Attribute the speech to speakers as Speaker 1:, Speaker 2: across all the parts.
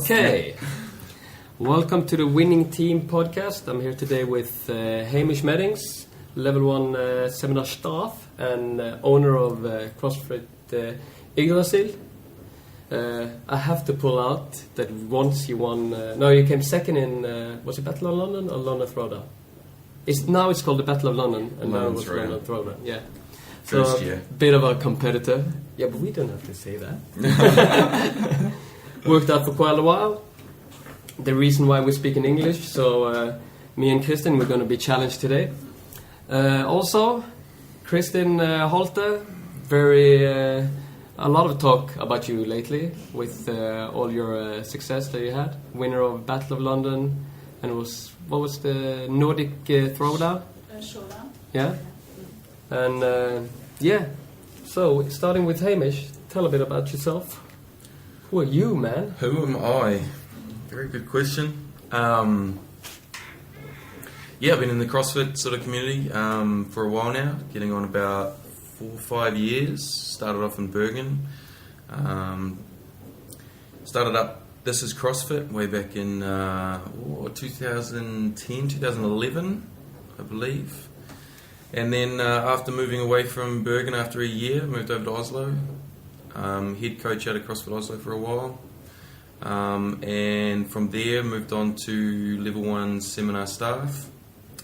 Speaker 1: Okay, welcome to the Winning Team podcast. I'm here today with Hamish Meddings, Level 1 seminar staff and owner of CrossFit Yggdrasil. I have to pull out that once you won, you came second in, was it Battle of London or London Throwdown? Now it's called the Battle of London, and now it was London Throwdown, yeah. So a bit of a competitor. Yeah, but we don't have to say that. Worked out for quite a while. The reason why we speak in English, so me and Kristin, we're going to be challenged today. Also, Kristin Holte, a lot of talk about you lately with all your success that you had. Winner of Battle of London, and what was the Nordic Throwdown?
Speaker 2: Showdown.
Speaker 1: Yeah. And so starting with Hamish, tell a bit about yourself. Who are you, man?
Speaker 3: Who am I? Very good question. I've been in the CrossFit sort of community for a while now, getting on about 4 or 5 years. Started off in Bergen. Started up This Is CrossFit way back in 2010, 2011, I believe. And then after moving away from Bergen after a year, moved over to Oslo. Head coach out of CrossFit Oslo for a while. And from there moved on to Level 1 seminar staff.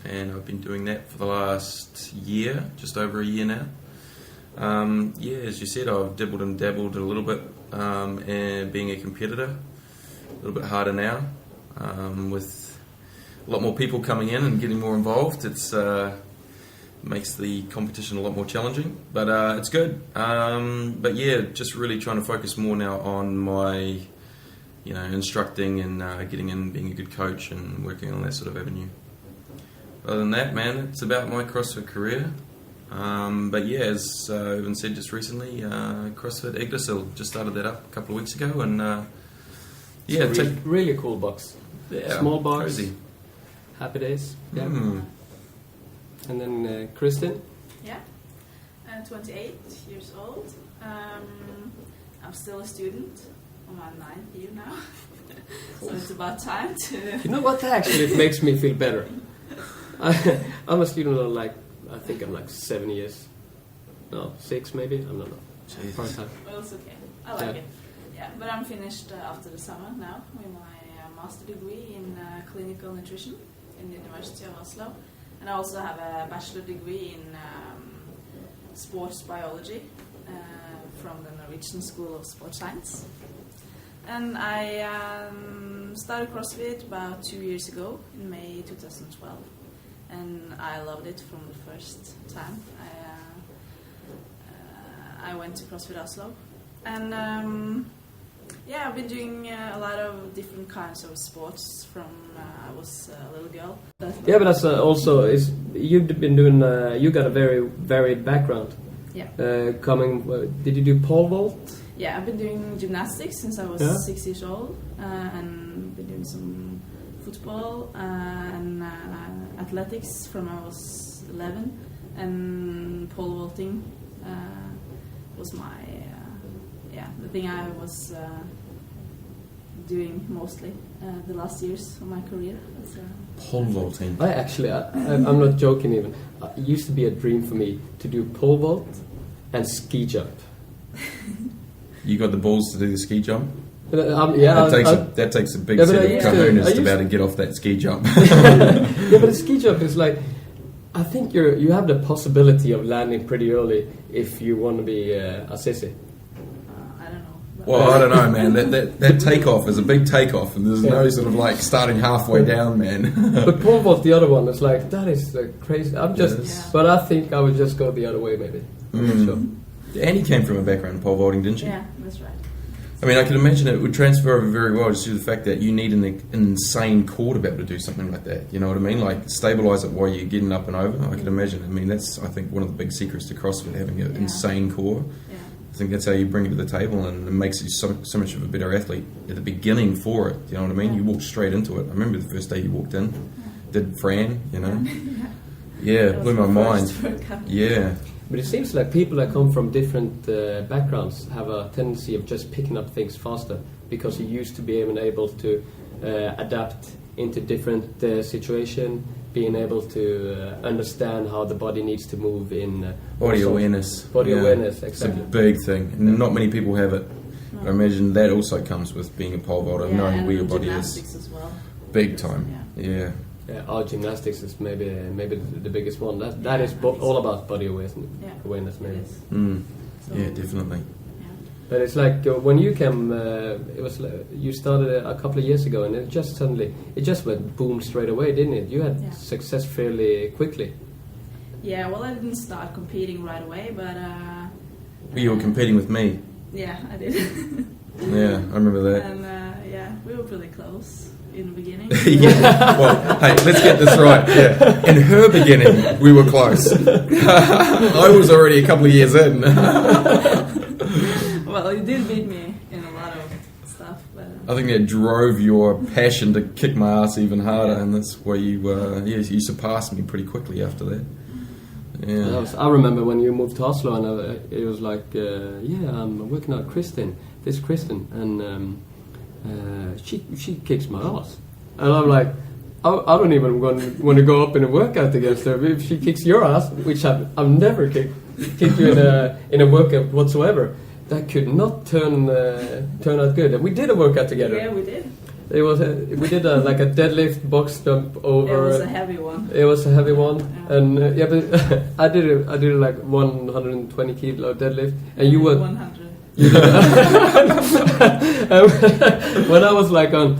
Speaker 3: And I've been doing that for the last year, just over a year now. As you said, I've dabbled and dabbled a little bit and being a competitor. A little bit harder now with a lot more people coming in and getting more involved. It's makes the competition a lot more challenging, but it's good. Just really trying to focus more now on my, instructing and getting in, being a good coach and working on that sort of avenue. Other than that, man, it's about my CrossFit career. As Evan said just recently, CrossFit Yggdrasil, just started that up a couple of weeks ago, and
Speaker 1: really cool box.
Speaker 3: Yeah,
Speaker 1: small box,
Speaker 3: crazy.
Speaker 1: Happy days. Yeah. And then Kristin?
Speaker 2: Yeah, 28 years old. I'm still a student on my 9th year now. So it's about time to...
Speaker 1: You know what, actually it makes me feel better. I'm a student of I think I'm 7 years. No, 6 maybe, I don't know. Part time.
Speaker 2: Well, it's okay. I like it. Yeah, but I'm finished after the summer now with my master degree in clinical nutrition in the University of Oslo. And I also have a bachelor degree in sports biology from the Norwegian School of Sports Science. And I started CrossFit about 2 years ago in May 2012. And I loved it from the first time I went to CrossFit Oslo. And I've been doing a lot of different kinds of sports from I was a little girl.
Speaker 1: Yeah, but that's you've been doing. You got a very varied background.
Speaker 2: Yeah.
Speaker 1: Did you do pole vault?
Speaker 2: Yeah, I've been doing gymnastics since I was 6 years old, and been doing some football and athletics from I was 11, and pole vaulting was my the thing I was doing mostly the last years of my career.
Speaker 3: Pole vaulting.
Speaker 1: I'm not joking even. It used to be a dream for me to do pole vault and ski jump.
Speaker 3: You got the balls to do the ski jump?
Speaker 1: That
Speaker 3: takes a big set of kahunas to be able to get off that ski jump.
Speaker 1: Yeah, but the ski jump is I think you have the possibility of landing pretty early if you want to be a sissy.
Speaker 3: Well, I don't know, man. That takeoff is a big takeoff, and there's no sort of starting halfway down, man.
Speaker 1: But pole vault, the other one, is that is crazy. But I think I would just go the other way, maybe. Sure.
Speaker 3: Annie came from a background in pole vaulting, didn't she?
Speaker 2: Yeah, that's right.
Speaker 3: I mean, I can imagine it would transfer over very well just due to the fact that you need an insane core to be able to do something like that. You know what I mean? Stabilise it while you're getting up and over. I can imagine. I mean, that's, I think, one of the big secrets to CrossFit, having an insane core. Yeah. I think that's how you bring it to the table, and it makes you so much of a better athlete at the beginning for it. You know what I mean? You walk straight into it. I remember the first day you walked in, did Fran, blew my mind. Yeah.
Speaker 1: But it seems like people that come from different backgrounds have a tendency of just picking up things faster. because you used to be able to adapt into different situation, being able to understand how the body needs to move in
Speaker 3: body awareness.
Speaker 1: Body awareness, exactly.
Speaker 3: It's a big thing. Not many people have it. I imagine that also comes with being a pole vaulter, knowing where your body is.
Speaker 2: As well.
Speaker 3: Big time. Yeah.
Speaker 1: Yeah, our gymnastics is maybe the biggest one. That is all about body awareness. Awareness, maybe.
Speaker 2: So
Speaker 3: Yeah, definitely.
Speaker 1: But it's like when you came, it was you started a couple of years ago, and it just went boom straight away, didn't it? You had success fairly quickly.
Speaker 2: Yeah, well, I didn't start competing right away, but
Speaker 3: You were competing with me.
Speaker 2: yeah, I did.
Speaker 3: Yeah, I remember that.
Speaker 2: And we were pretty close in the beginning.
Speaker 3: Yeah. Well, hey, let's get this right. Yeah. In her beginning, we were close. I was already a couple of years in.
Speaker 2: Well, you did beat me in a lot of stuff, but
Speaker 3: I think that drove your passion to kick my ass even harder, and that's why you surpassed me pretty quickly after that. Yeah.
Speaker 1: I remember when you moved to Oslo, and it was like, I'm working out Kristin, and she kicks my ass, and I'm like, I don't even want to go up in a workout against her. If she kicks your ass, which I've never kicked you in a workout whatsoever, that could not turn out good. And we did a workout together.
Speaker 2: Yeah, we did.
Speaker 1: It was we did like a deadlift box jump over.
Speaker 2: It was a heavy one.
Speaker 1: It was a heavy one,
Speaker 2: Yeah.
Speaker 1: and but I did like 120 kilo deadlift, and you were
Speaker 2: 100.
Speaker 1: When I was like on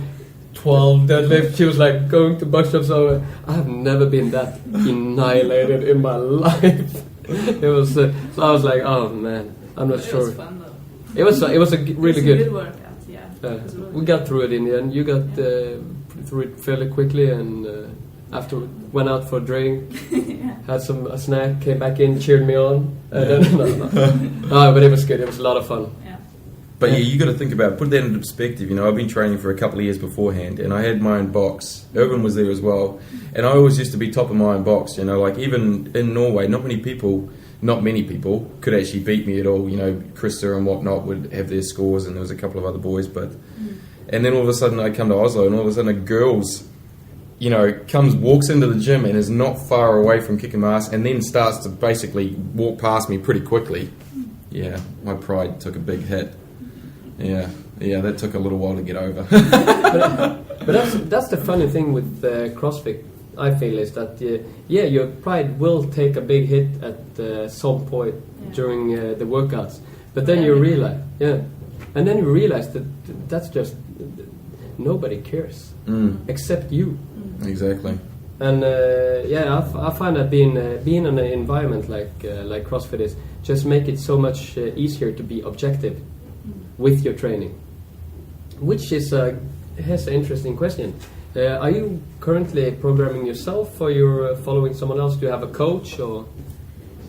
Speaker 1: 12 deadlift, she was like going to box jumps over. I have never been that annihilated in my life. It was so I was like, oh man, I'm not sure.
Speaker 2: It was fun though.
Speaker 1: It was a really
Speaker 2: good workout. Yeah.
Speaker 1: We got through it in the end. You got through it fairly quickly, and after went out for a drink, had a snack, came back in, cheered me on. No, but it was good. It was a lot of fun.
Speaker 2: Yeah.
Speaker 3: But yeah, you got to think about it, put that into perspective. You know, I've been training for a couple of years beforehand, and I had my own box. Urban was there as well, and I always used to be top of my own box. You know, like even in Norway, not many people could actually beat me at all. You know, Krista and whatnot would have their scores, and there was a couple of other boys. But and then all of a sudden I come to Oslo, and all of a sudden a girl's, you know, walks into the gym and is not far away from kicking my ass, and then starts to basically walk past me pretty quickly. Yeah, my pride took a big hit. Yeah, that took a little while to get over.
Speaker 1: but that's the funny thing with CrossFit, I feel, is that your pride will take a big hit at some point during the workouts, but then you realize, that that's just nobody cares except you.
Speaker 3: Exactly.
Speaker 1: And I find that being in an environment like CrossFit is just make it so much easier to be objective with your training, which is has an interesting question. Are you currently programming yourself, or you're following someone else? Do you have a coach, or?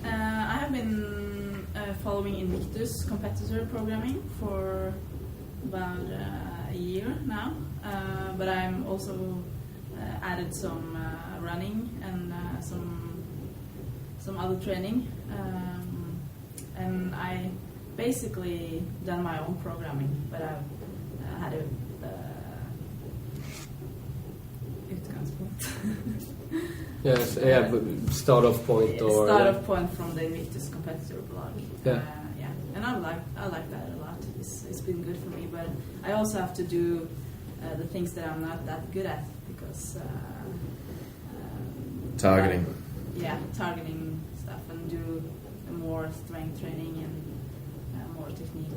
Speaker 2: I have been following Invictus competitor programming for about a year now, but I'm also added some running and some other training, and I basically done my own programming, but I've had a
Speaker 1: Yes, start off point or
Speaker 2: start off point from the Invictus competitor blog.
Speaker 1: Yeah.
Speaker 2: And I like that a lot. It's been good for me, but I also have to do the things that I'm not that good at, because
Speaker 3: Targeting.
Speaker 2: Targeting stuff, and do more strength training and more technique.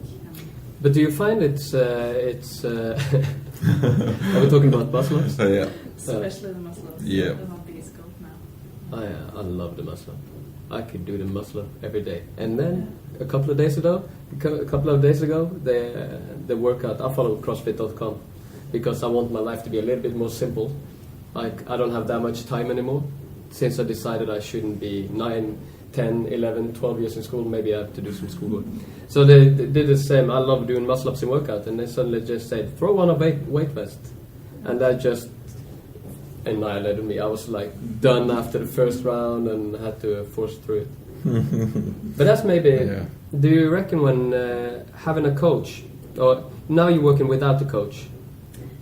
Speaker 1: But do you find it's are we talking about muscle ups?
Speaker 3: Yeah.
Speaker 2: Especially the muscle ups.
Speaker 3: Yeah.
Speaker 2: That's my biggest goal now.
Speaker 1: I love the muscle up. I could do the muscle up every day. And then a couple of days ago, the workout, I follow CrossFit.com because I want my life to be a little bit more simple. Like, I don't have that much time anymore. Since I decided I shouldn't be 9, 10, 11, 12 years in school, maybe I have to do some schoolwork. So they did the same. I love doing muscle ups in workout, and they suddenly just said, throw on a weight vest. And that just annihilated me. I was like done after the first round and had to force through it. But that's maybe. Yeah. Do you reckon when having a coach Or now you're working without the coach?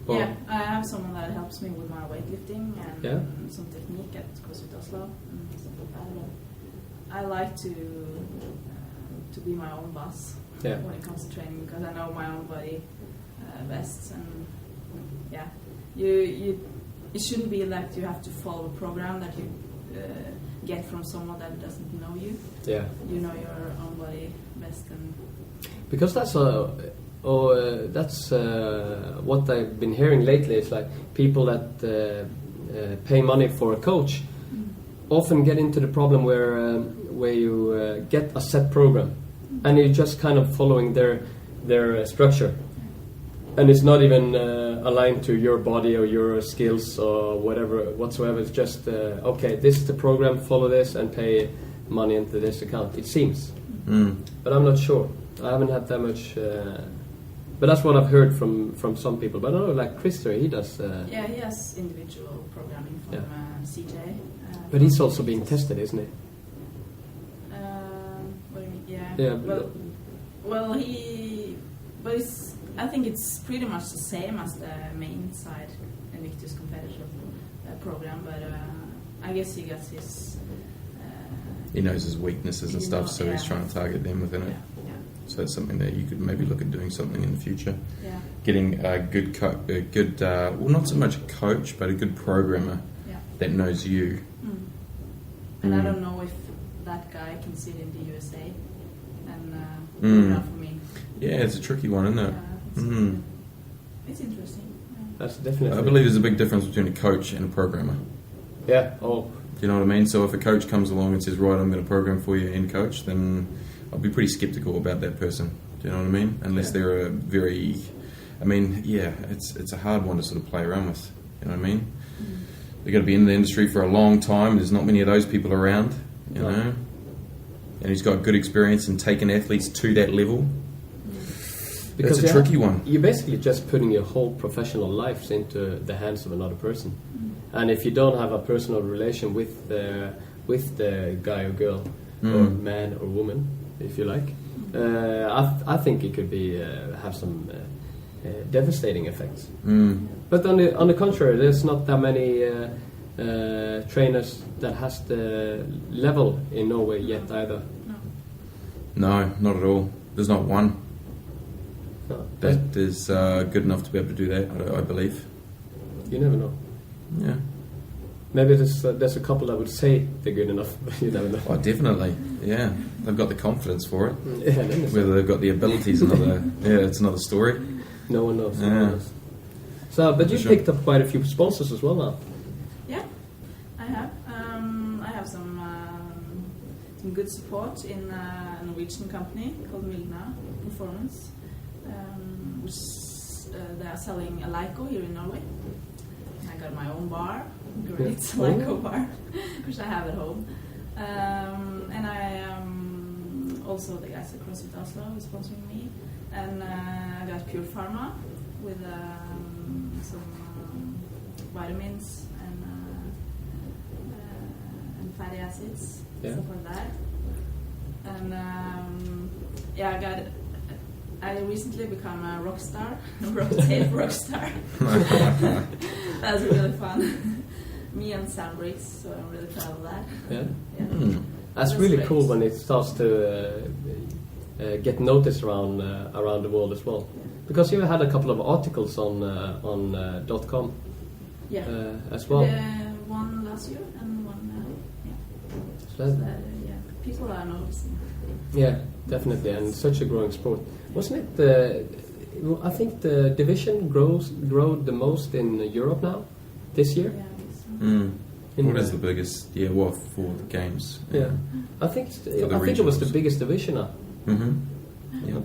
Speaker 1: Or-
Speaker 2: Yeah, I have someone that helps me with my weightlifting and
Speaker 1: Yeah.
Speaker 2: some technique at CrossFit Oslo and stuff like that. But I like to be my own boss
Speaker 1: Yeah.
Speaker 2: when it comes to training because I know my own body best. And yeah, you it shouldn't be that you have to follow a program that you get from someone that doesn't know you.
Speaker 1: Yeah.
Speaker 2: You know your own body best. And
Speaker 1: Because that's what I've been hearing lately. It's like people that pay money for a coach often get into the problem where you get a set program and you're just kind of following their structure, and it's not even aligned to your body or your skills or whatever whatsoever. It's just okay, this is the program, follow this and pay money into this account. It seems, but I'm not sure. I haven't had that much, but that's what I've heard from some people. But I don't know, like Christer, he does.
Speaker 2: yeah, he has individual programming from CJ.
Speaker 1: But he's also being tested, isn't he?
Speaker 2: What do you mean? Yeah.
Speaker 1: Yeah.
Speaker 2: Well, I think it's pretty much the same as the main side Invictus competitor program, but I guess he gets his.
Speaker 3: He knows his weaknesses and stuff, so he's trying to target them within it.
Speaker 2: Yeah.
Speaker 3: So it's something that you could maybe look at doing something in the future.
Speaker 2: Yeah.
Speaker 3: Getting a good, well, not so much a coach, but a good programmer that knows you.
Speaker 2: And I don't know if that guy can sit in the USA and not for me.
Speaker 3: Yeah, it's a tricky one, isn't it?
Speaker 2: It's interesting. Yeah.
Speaker 1: That's definitely.
Speaker 3: I believe there's a big difference between a coach and a programmer.
Speaker 1: Yeah. Oh.
Speaker 3: Do you know what I mean? So if a coach comes along and says, right, I'm going to program for you and coach, then I'll be pretty skeptical about that person. Do you know what I mean? Unless they're a very... I mean, yeah, it's a hard one to sort of play around with. You know what I mean? They've got to be in the industry for a long time. There's not many of those people around, you know? And he's got good experience in taking athletes to that level. Because it's a tricky one.
Speaker 1: You're basically just putting your whole professional life into the hands of another person. And if you don't have a personal relation with the guy or girl, or man or woman, if you like, I think it could be have some devastating effects. But on the contrary, there's not that many trainers that has the level in Norway yet either.
Speaker 3: No, not at all. There's not one
Speaker 1: No.
Speaker 3: that is good enough to be able to do that, I believe.
Speaker 1: You never know.
Speaker 3: Yeah.
Speaker 1: Maybe there's a couple that would say they're good enough, but you never know.
Speaker 3: Oh, definitely. Yeah. They've got the confidence for it.
Speaker 1: Yeah, then it's-
Speaker 3: Whether they've got the abilities, it's another story.
Speaker 1: no one knows. No
Speaker 3: Yeah.
Speaker 1: one knows. So, but you
Speaker 3: Sure.
Speaker 1: picked up quite a few sponsors as well now.
Speaker 2: Yeah, I have. I have some good support in a Norwegian company called Milna Performance, which they are selling a Lyco here in Norway. I got my own bar, great Lyco bar, which I have at home. And I also the guys at CrossFit Oslo is sponsoring me, and I got Pure Pharma with some vitamins and fatty acids, stuff like that. And I recently become a rock star, tape rock star. That's really fun. Me and Sam Briggs, so I'm really proud of that.
Speaker 1: Yeah.
Speaker 2: Yeah.
Speaker 1: That's really great. Cool when it starts to get noticed around the world as well. Because you had a couple of articles on .com as well.
Speaker 2: One last year and one
Speaker 1: So
Speaker 2: people are noticing.
Speaker 1: Yeah, definitely, and such a growing sport. Wasn't it? I think the division growed the most in Europe now this year.
Speaker 2: Yeah,
Speaker 3: What is the biggest? Yeah, well, for the games.
Speaker 1: Yeah, I think it was the biggest division now.
Speaker 3: Yeah.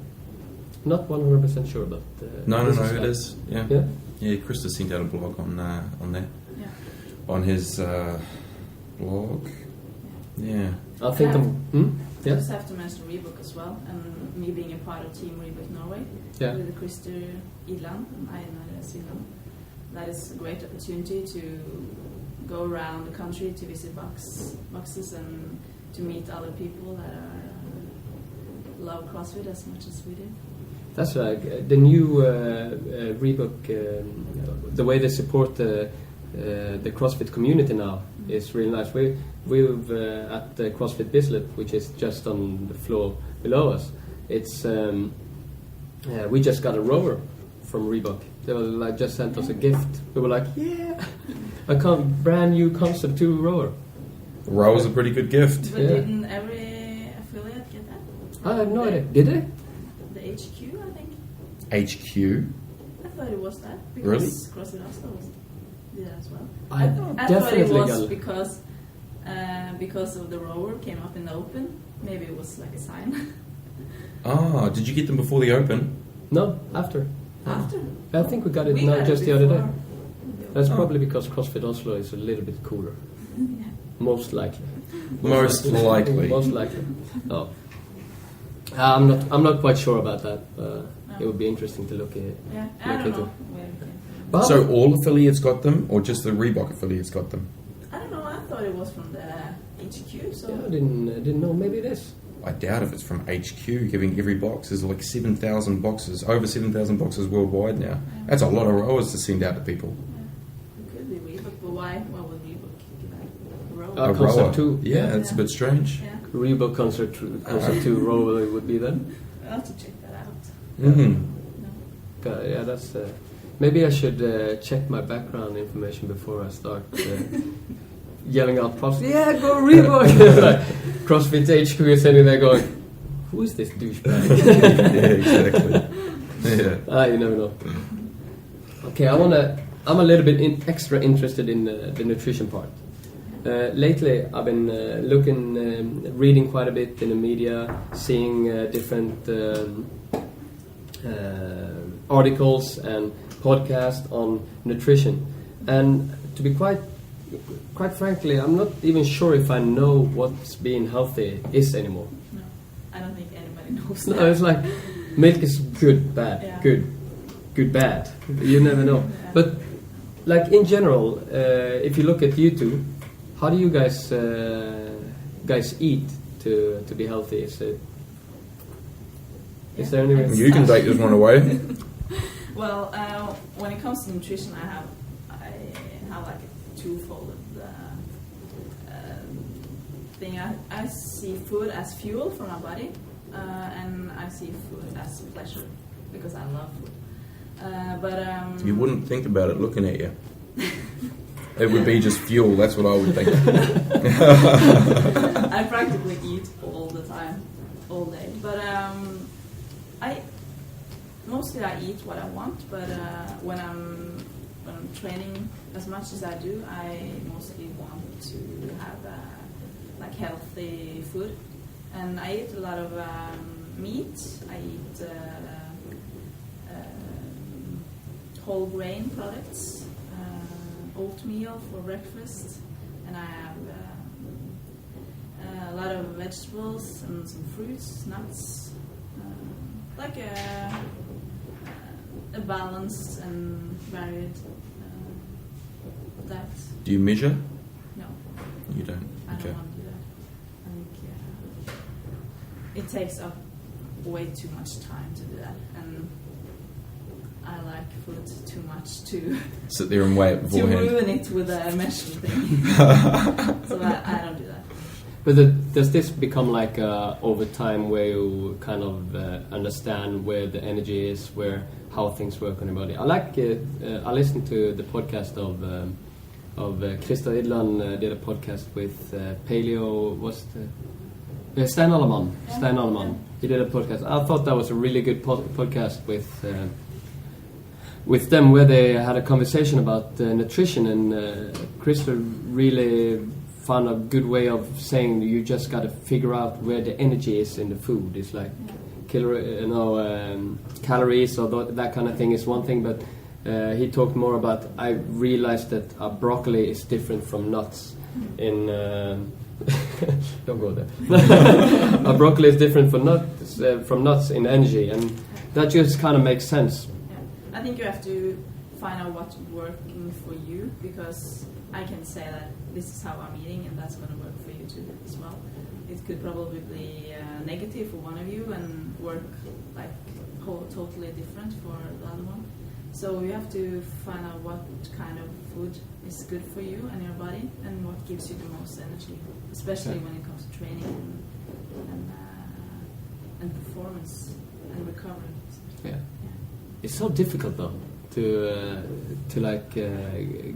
Speaker 1: Not 100% sure, but
Speaker 3: No, it is. Yeah.
Speaker 1: Yeah.
Speaker 3: Yeah, Krista sent out a blog on that.
Speaker 2: Yeah.
Speaker 3: On his blog. Yeah.
Speaker 1: I think
Speaker 2: I just have to mention Reebok as well, and me being a part of Team Reebok Norway with Christer Idland and Einar Silland. That is a great opportunity to go around the country to visit boxes and to meet other people that love CrossFit as much as we do.
Speaker 1: That's like the new Reebok. The way they support the CrossFit community now is really nice. We've at the CrossFit Bislett, which is just on the floor below us. It's we just got a rower from Reebok. They were like just sent us a gift. We were like, yeah, a brand new Concept 2 rower.
Speaker 3: Rower's a pretty good gift.
Speaker 2: But didn't every affiliate get that?
Speaker 1: I have no idea. Did they?
Speaker 2: The HQ, I think.
Speaker 3: HQ.
Speaker 2: I thought it was that because
Speaker 3: Really?
Speaker 2: CrossFit Oslo did that as well.
Speaker 1: I
Speaker 2: I thought
Speaker 1: definitely
Speaker 2: it was
Speaker 1: got-
Speaker 2: because of the rower came up in the open. Maybe it was like a sign.
Speaker 3: Ah, did you get them before the Open?
Speaker 1: No, after.
Speaker 2: After.
Speaker 1: I think we got it
Speaker 2: We
Speaker 1: now
Speaker 2: got it
Speaker 1: just the other day.
Speaker 2: before.
Speaker 1: That's
Speaker 3: Oh.
Speaker 1: probably because CrossFit Oslo is a little bit cooler.
Speaker 2: Yeah.
Speaker 1: Most likely.
Speaker 3: Most likely.
Speaker 1: Most likely. No. I'm not quite sure about that. It would be interesting to look at it.
Speaker 2: Yeah, I
Speaker 1: Look
Speaker 2: don't
Speaker 1: into
Speaker 2: know
Speaker 1: it.
Speaker 2: where it came from.
Speaker 1: But
Speaker 3: So all affiliates got them, or just the Reebok affiliates got them?
Speaker 2: I don't know. I thought it was from the HQ. So
Speaker 1: yeah, I didn't know. Maybe it is.
Speaker 3: I doubt if it's from HQ giving every box. There's like 7,000 boxes, over 7,000 boxes worldwide now. That's a lot of rowers to send out to people.
Speaker 2: it could be Reebok, but why? Why would Reebok give that a rower?
Speaker 1: Uh,
Speaker 3: A
Speaker 1: Concept
Speaker 3: rower.
Speaker 1: 2.
Speaker 3: Yeah, it's a bit strange.
Speaker 2: Yeah,
Speaker 1: Reebok Concept 2 rower it would be then.
Speaker 2: I'll have to check that out.
Speaker 3: Mm-hmm.
Speaker 2: No.
Speaker 1: Yeah, that's. Maybe I should check my background information before I start yelling out CrossFit. Yeah, go Reebok! Like, CrossFit HQ is sitting there going, who is this douchebag?
Speaker 3: Yeah, exactly. Yeah.
Speaker 1: You never know. Okay, I'm a little bit extra interested in the nutrition part. Lately, I've been reading quite a bit in the media, seeing different articles and podcasts on nutrition. And to be quite frankly, I'm not even sure if I know what's being healthy is anymore.
Speaker 2: No, I don't think anybody knows.
Speaker 1: No, it's like milk is good, bad,
Speaker 2: Yeah.
Speaker 1: good, bad. You never know.
Speaker 2: Yeah.
Speaker 1: But like in general, if you look at you two, how do you guys eat to be healthy? Is there any way?
Speaker 3: You can take this one away.
Speaker 2: Well, when it comes to nutrition, I have like a twofold thing. I see food as fuel for my body, and I see food as pleasure because I love food. But
Speaker 3: You wouldn't think about it looking at you. It would be just fuel, that's what I would think.
Speaker 2: I practically eat all the time, all day. But mostly I eat what I want. But when I'm training as much as I do, I mostly want to have like healthy food, and I eat a lot of meat. I eat whole grain products. Oatmeal for breakfast, and I have a lot of vegetables and some fruits, nuts, like a balanced and varied diet.
Speaker 3: Do you measure?
Speaker 2: No,
Speaker 3: You don't.
Speaker 2: I
Speaker 3: Okay.
Speaker 2: don't want to do that. I think it takes up way too much time to do that, and I like food too much to
Speaker 3: Sit there and weigh it
Speaker 2: to
Speaker 3: beforehand.
Speaker 2: ruin it with a measuring thing. So I don't do that.
Speaker 1: But does this become like over time where you kind of understand where the energy is, how things work on your body? I listened to the podcast of Christer Idland did a podcast with Paleo. Stein Allemann.
Speaker 2: Yeah.
Speaker 1: Stein Allemann.
Speaker 2: Yeah.
Speaker 1: He did a podcast. I thought that was a really good podcast with them, where they had a conversation about nutrition, and Christer really found a good way of saying you just got to figure out where the energy is in the food. It's like calories or that kind of thing is one thing, but he talked more about. I realized that broccoli is different from nuts. In don't go there. Broccoli is different from nuts in energy, and that just kind of makes sense.
Speaker 2: I think you have to find out what's working for you, because I can say that this is how I'm eating and that's going to work for you too as well. It could probably be negative for one of you and work like totally different for the other one. So you have to find out what kind of food is good for you and your body, and what gives you the most energy, especially when it comes to training and performance and recovery.
Speaker 1: Yeah. It's so difficult though to like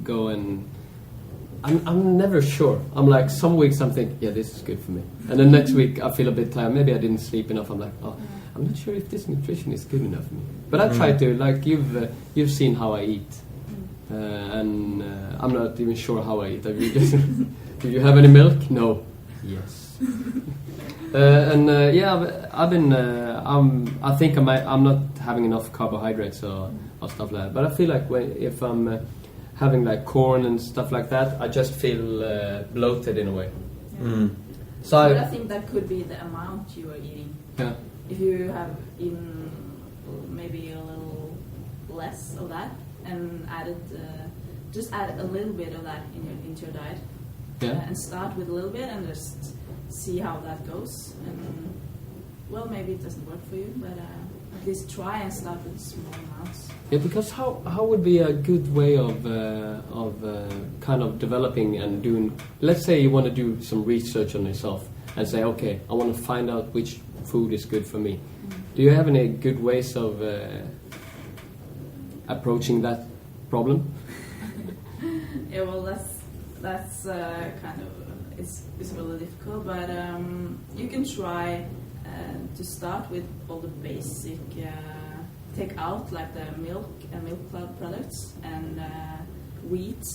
Speaker 1: go and I'm never sure. I'm like, some weeks I'm thinking, yeah, this is good for me, and then next week I feel a bit tired. Maybe I didn't sleep enough. I'm like, oh, I'm not sure if this nutrition is good enough for me. But I try to, like, you've seen how I eat, and I'm not even sure how I eat. Have you just, do you have any milk? No. Yes. I've been. I think I'm not having enough carbohydrates or stuff like that. But I feel like if I'm having like corn and stuff like that, I just feel bloated in a way.
Speaker 2: Yeah. But I think that could be the amount you are eating.
Speaker 1: Yeah.
Speaker 2: If you have eaten maybe a little less of that and just add a little bit of that into your diet, and start with a little bit and just see how that goes. And well, maybe it doesn't work for you, but at least try and start with small amounts.
Speaker 1: Yeah, because how would be a good way of kind of developing and doing? Let's say you want to do some research on yourself and say, okay, I want to find out which food is good for me. Do you have any good ways of approaching that problem?
Speaker 2: Yeah, well, that's kind of it's really difficult, but you can try to start with all the basic. Take out like the milk and milk products and wheat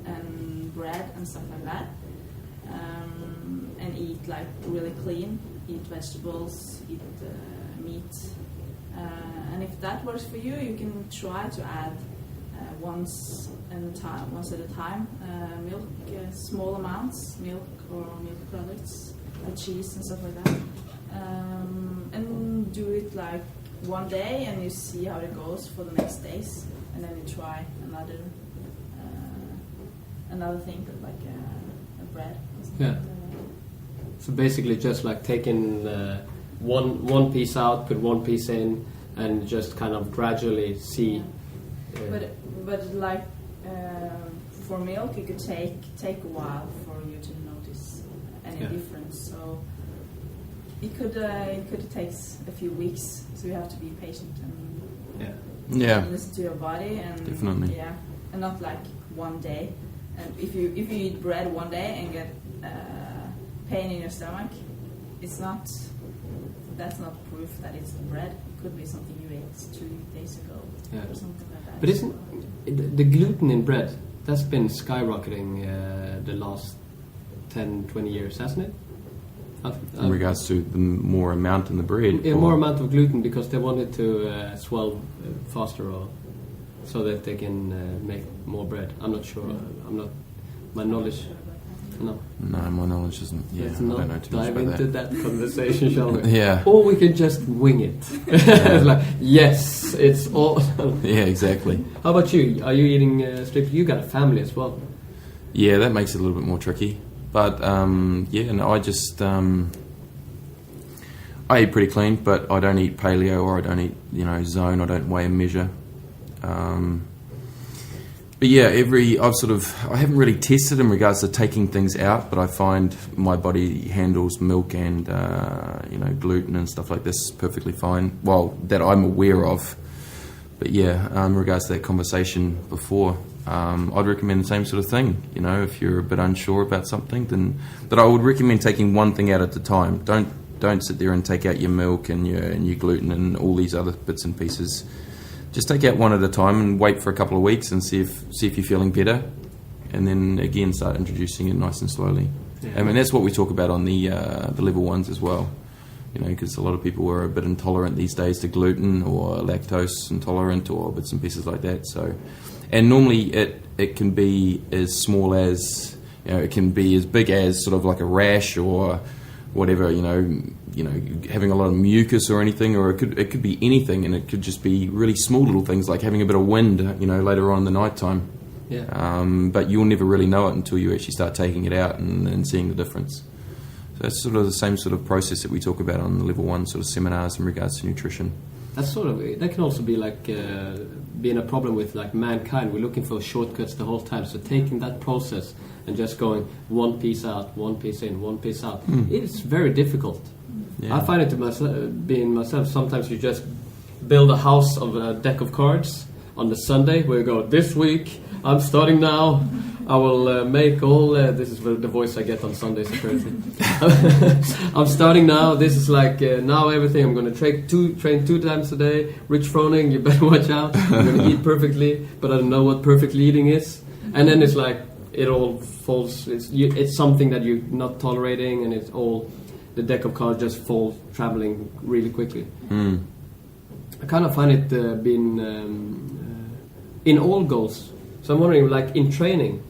Speaker 2: and bread and stuff like that, and eat like really clean. Eat vegetables, eat meat, and if that works for you, you can try to add once at a time milk, small amounts, milk or milk products, cheese and stuff like that, and do it like one day, and you see how it goes for the next days, and then you try another thing like a bread.
Speaker 1: Yeah. So basically, just like taking one piece out, put one piece in, and just kind of gradually see.
Speaker 2: But like for milk, it could take a while for you to notice any difference. So it could take a few weeks. So you have to be patient and listen to your body, and
Speaker 3: definitely
Speaker 2: and not like one day. And if you eat bread one day and get pain in your stomach, that's not proof that it's bread. It could be something you ate 2 days ago or something like that.
Speaker 1: But isn't the gluten in bread, that's been skyrocketing the last 10-20 years, hasn't it?
Speaker 3: In regards to the more amount in the bread?
Speaker 1: Yeah, more amount of gluten, because they want it to swell faster, or so that they can make more bread. I'm not sure. My knowledge. No,
Speaker 3: my knowledge isn't. Yeah,
Speaker 1: let's
Speaker 3: I
Speaker 1: not
Speaker 3: don't know too much
Speaker 1: dive
Speaker 3: about
Speaker 1: into that conversation, shall we?
Speaker 3: Yeah.
Speaker 1: Or we can just wing it. It's like, yes, it's all.
Speaker 3: Yeah, exactly.
Speaker 1: How about you? Are you eating strict? You got a family as well.
Speaker 3: Yeah, that makes it a little bit more tricky. But I just I eat pretty clean, but I don't eat paleo, or I don't eat zone. I don't weigh and measure. But yeah, I haven't really tested in regards to taking things out, but I find my body handles milk and gluten and stuff like this perfectly fine. Well, that I'm aware of. But yeah, in regards to that conversation before, I'd recommend the same sort of thing. If you're a bit unsure about something, but I would recommend taking one thing out at a time. Don't sit there and take out your milk and your gluten and all these other bits and pieces. Just take out one at a time and wait for a couple of weeks and see if you're feeling better, and then again start introducing it nice and slowly. Yeah. I mean, that's what we talk about on the level ones as well. Because a lot of people are a bit intolerant these days to gluten, or lactose intolerant, or bits and pieces like that. So, and normally it can be as small as it can be as big as sort of like a rash or whatever. Having a lot of mucus or anything, or it could be anything, and it could just be really small little things like having a bit of wind, later on in the night time. Yeah. But you'll never really know it until you actually start taking it out and seeing the difference. So that's sort of the same sort of process that we talk about on the level 1 sort of seminars in regards to nutrition.
Speaker 1: That can also be like being a problem with like mankind. We're looking for shortcuts the whole time. So taking that process and just going one piece out, one piece in, one piece out, it's very difficult.
Speaker 3: Yeah.
Speaker 1: I find it to being myself. Sometimes you just build a house of a deck of cards on the Sunday where you go, this week I'm starting now. I will make all. This is the voice I get on Sundays apparently. I'm starting now. This is like now everything. I'm going to train 2 times a day. Rich Froning, you better watch out. I'm going to eat perfectly, but I don't know what perfect eating is. And then it's like it all falls. It's something that you're not tolerating, and it's all the deck of cards just falls traveling really quickly. I kind of find it being in all goals. So I'm wondering, like in training,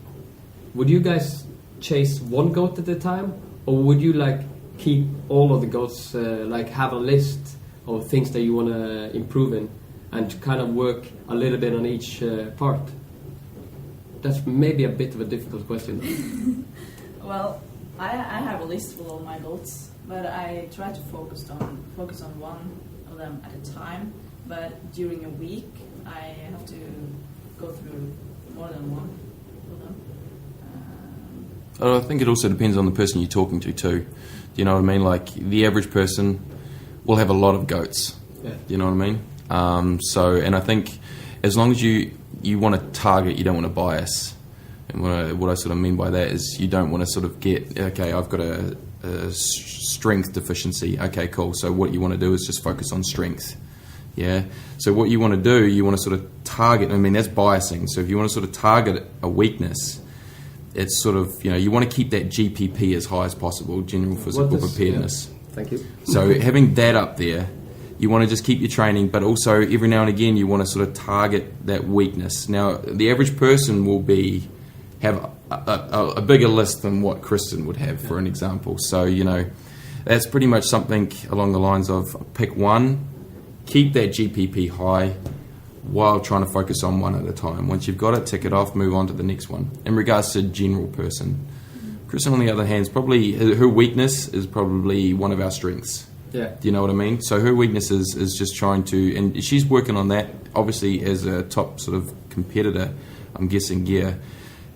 Speaker 1: would you guys chase one goat at a time, or would you like keep all of the goats, like have a list of things that you want to improve in, and kind of work a little bit on each part? That's maybe a bit of a difficult question.
Speaker 2: Well, I have a list with all my goats, but I try to focus on one of them at a time. But during a week, I have to go through more than one of them.
Speaker 3: I think it also depends on the person you're talking to too. Do you know what I mean? Like the average person will have a lot of goats.
Speaker 1: Yeah.
Speaker 3: Do you know what I mean? And I think as long as you want to target, you don't want to bias. And what I sort of mean by that is you don't want to sort of get, okay, I've got a strength deficiency. Okay, cool. So what you want to do is just focus on strength. Yeah. So what you want to do, you want to sort of target. I mean, that's biasing. So if you want to sort of target a weakness, it's sort of, you want to keep that GPP as high as possible, general physical preparedness.
Speaker 1: Yeah. Thank you.
Speaker 3: So having that up there, you want to just keep your training, but also every now and again you want to sort of target that weakness. Now, the average person will have a bigger list than what Kristen would have, for an example. So, that's pretty much something along the lines of pick one, keep that GPP high, while trying to focus on one at a time. Once you've got it, tick it off, move on to the next one. In regards to general person, Kristen, on the other hand, is probably her weakness is probably one of our strengths.
Speaker 1: Yeah.
Speaker 3: Do you know what I mean? So her weakness is just trying to, and she's working on that. Obviously, as a top sort of competitor, I'm guessing,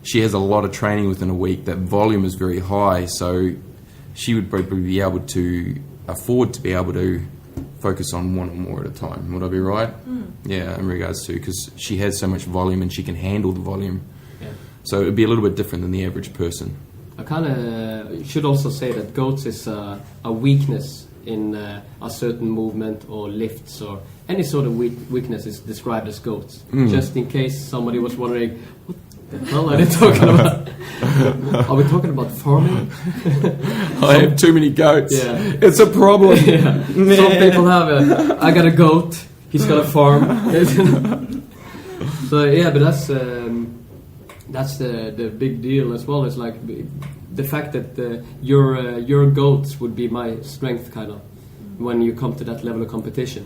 Speaker 3: she has a lot of training within a week. That volume is very high, so she would probably be able to afford to be able to focus on one or more at a time. Would I be right? Yeah, in regards to, because she has so much volume and she can handle the volume.
Speaker 1: Yeah.
Speaker 3: So it would be a little bit different than the average person.
Speaker 1: I kind of should also say that goats is a weakness in a certain movement or lifts or any sort of weakness is described as goats. Just in case somebody was wondering, what the hell are they talking about? Are we talking about farming?
Speaker 3: I have too many goats.
Speaker 1: Yeah.
Speaker 3: It's a problem.
Speaker 1: Yeah. Some people have I got a goat, he's got a farm. So yeah, but that's the big deal as well. It's like the fact that your goats would be my strength kind of when you come to that level of competition,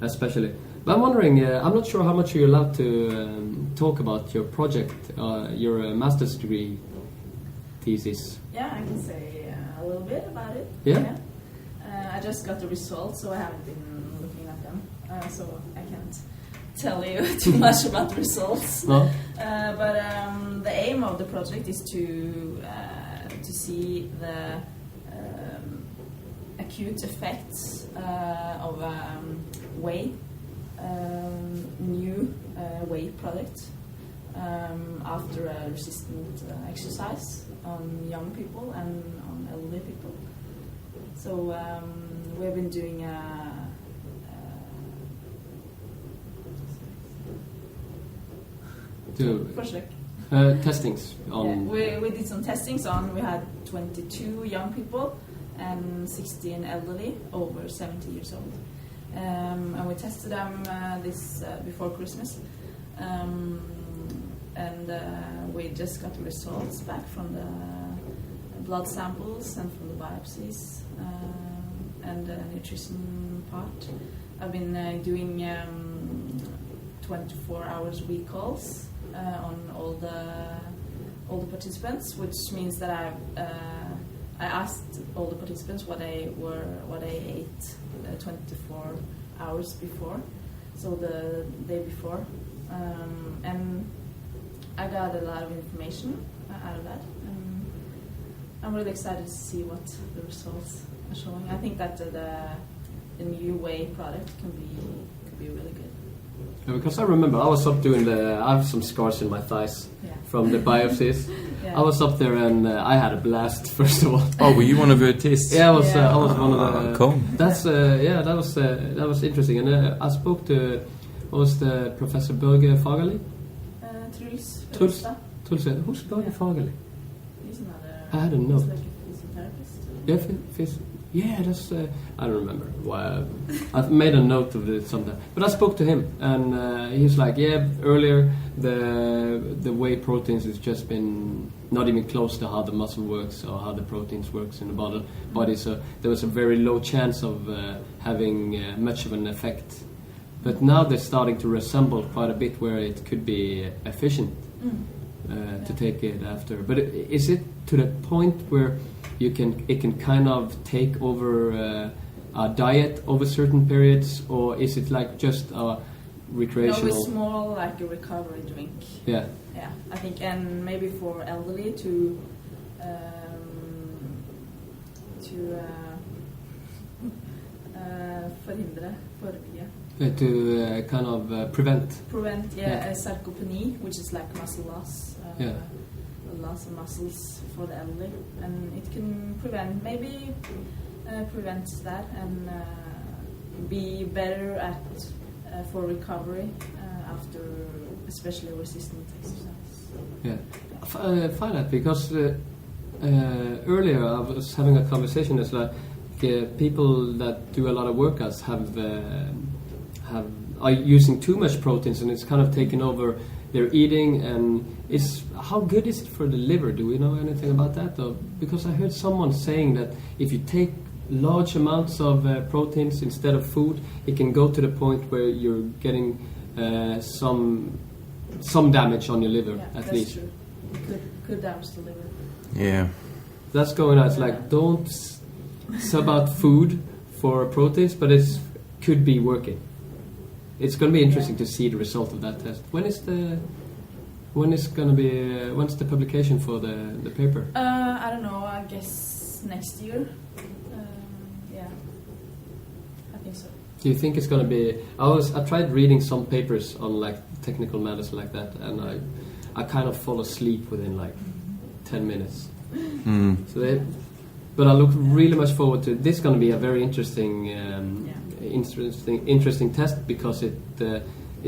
Speaker 1: especially. But I'm wondering, I'm not sure how much you're allowed to talk about your project, your master's degree thesis.
Speaker 2: Yeah, I can say a little bit about it.
Speaker 1: Yeah?
Speaker 2: I just got the results, so I haven't been looking at them, so I can't tell you too much about the results.
Speaker 1: No?
Speaker 2: But the aim of the project is to see the acute effects of whey, new whey product after a resistant exercise on young people and on elderly people. So we've been doing
Speaker 1: testings on.
Speaker 2: Yeah, we did some testings on. We had 22 young people and 16 elderly over 70 years old, and we tested them before Christmas, and we just got the results back from the blood samples and from the biopsies and the nutrition part. I've been doing 24 hours week calls on all the participants, which means that I've I asked all the participants what they ate 24 hours before, so the day before, and I got a lot of information out of that. I'm really excited to see what the results are showing. I think that the new whey product could be really good.
Speaker 1: Yeah, because I remember I was up doing I have some scars in my thighs from the biopsies.
Speaker 2: Yeah.
Speaker 1: I was up there and I had a blast. First of all.
Speaker 3: Oh, were you one of her tests?
Speaker 1: Yeah, I was one of the.
Speaker 3: Cool.
Speaker 1: That's that was interesting. And I spoke to the Professor Børge Fagerli.
Speaker 2: Truls.
Speaker 1: Truls. Who's Børge Fagerli?
Speaker 2: He's another.
Speaker 1: I had a note.
Speaker 2: He's like a physiotherapist.
Speaker 1: Yeah, that's. I don't remember. I've made a note of it sometime. But I spoke to him, and he's like, yeah, earlier the whey proteins has just been not even close to how the muscle works or how the proteins works in the body. So there was a very low chance of having much of an effect. But now they're starting to resemble quite a bit where it could be efficient to take it after. But is it to the point where it can kind of take over a diet over certain periods, or is it like just a recreational?
Speaker 2: No, it's more like a recovery drink.
Speaker 1: Yeah.
Speaker 2: Yeah, I think, and maybe for elderly to forebygge.
Speaker 1: To kind of prevent.
Speaker 2: Sarcopenia, which is like muscle loss. Loss of muscles for the elderly, and it can prevent that and be better at for recovery after especially resistant exercise.
Speaker 1: Yeah, I find that because earlier I was having a conversation as like people that do a lot of workouts are using too much proteins, and it's kind of taking over their eating. And how good is it for the liver? Do we know anything about that? Or, because I heard someone saying that if you take large amounts of proteins instead of food, it can go to the point where you're getting some damage on your liver, at least.
Speaker 2: True. It could damage the liver.
Speaker 3: Yeah.
Speaker 1: That's going on. It's like, don't sub out food for proteins, but it could be working. It's going to be interesting to see the result of that test. When's the publication for the paper?
Speaker 2: I don't know. I guess next year. Yeah, I think so.
Speaker 1: Do you think it's going to be? I tried reading some papers on like technical matters like that, and I kind of fall asleep within like 10 minutes. But I look really much forward to it. This is going to be a very interesting test because it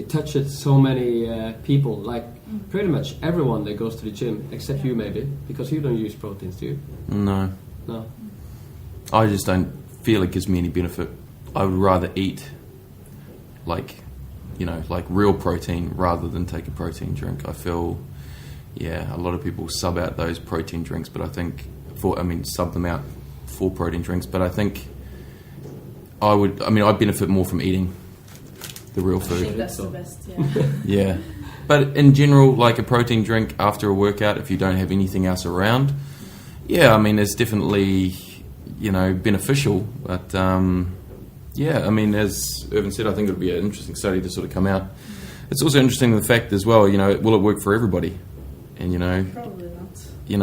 Speaker 1: touches so many people, like pretty much everyone that goes to the gym, except you maybe, because you don't use proteins, do you?
Speaker 3: No. I just don't feel it gives me any benefit. I would rather eat like real protein rather than take a protein drink. I feel, a lot of people sub out those protein drinks, but I think sub them out for protein drinks, but I think I'd benefit more from eating the real food.
Speaker 2: I think that's the best,
Speaker 3: Yeah. But in general, like a protein drink after a workout, if you don't have anything else around, it's definitely, beneficial. But, as Irvin said, I think it would be an interesting study to sort of come out. It's also interesting the fact as well, will it work for everybody? And,
Speaker 2: probably not.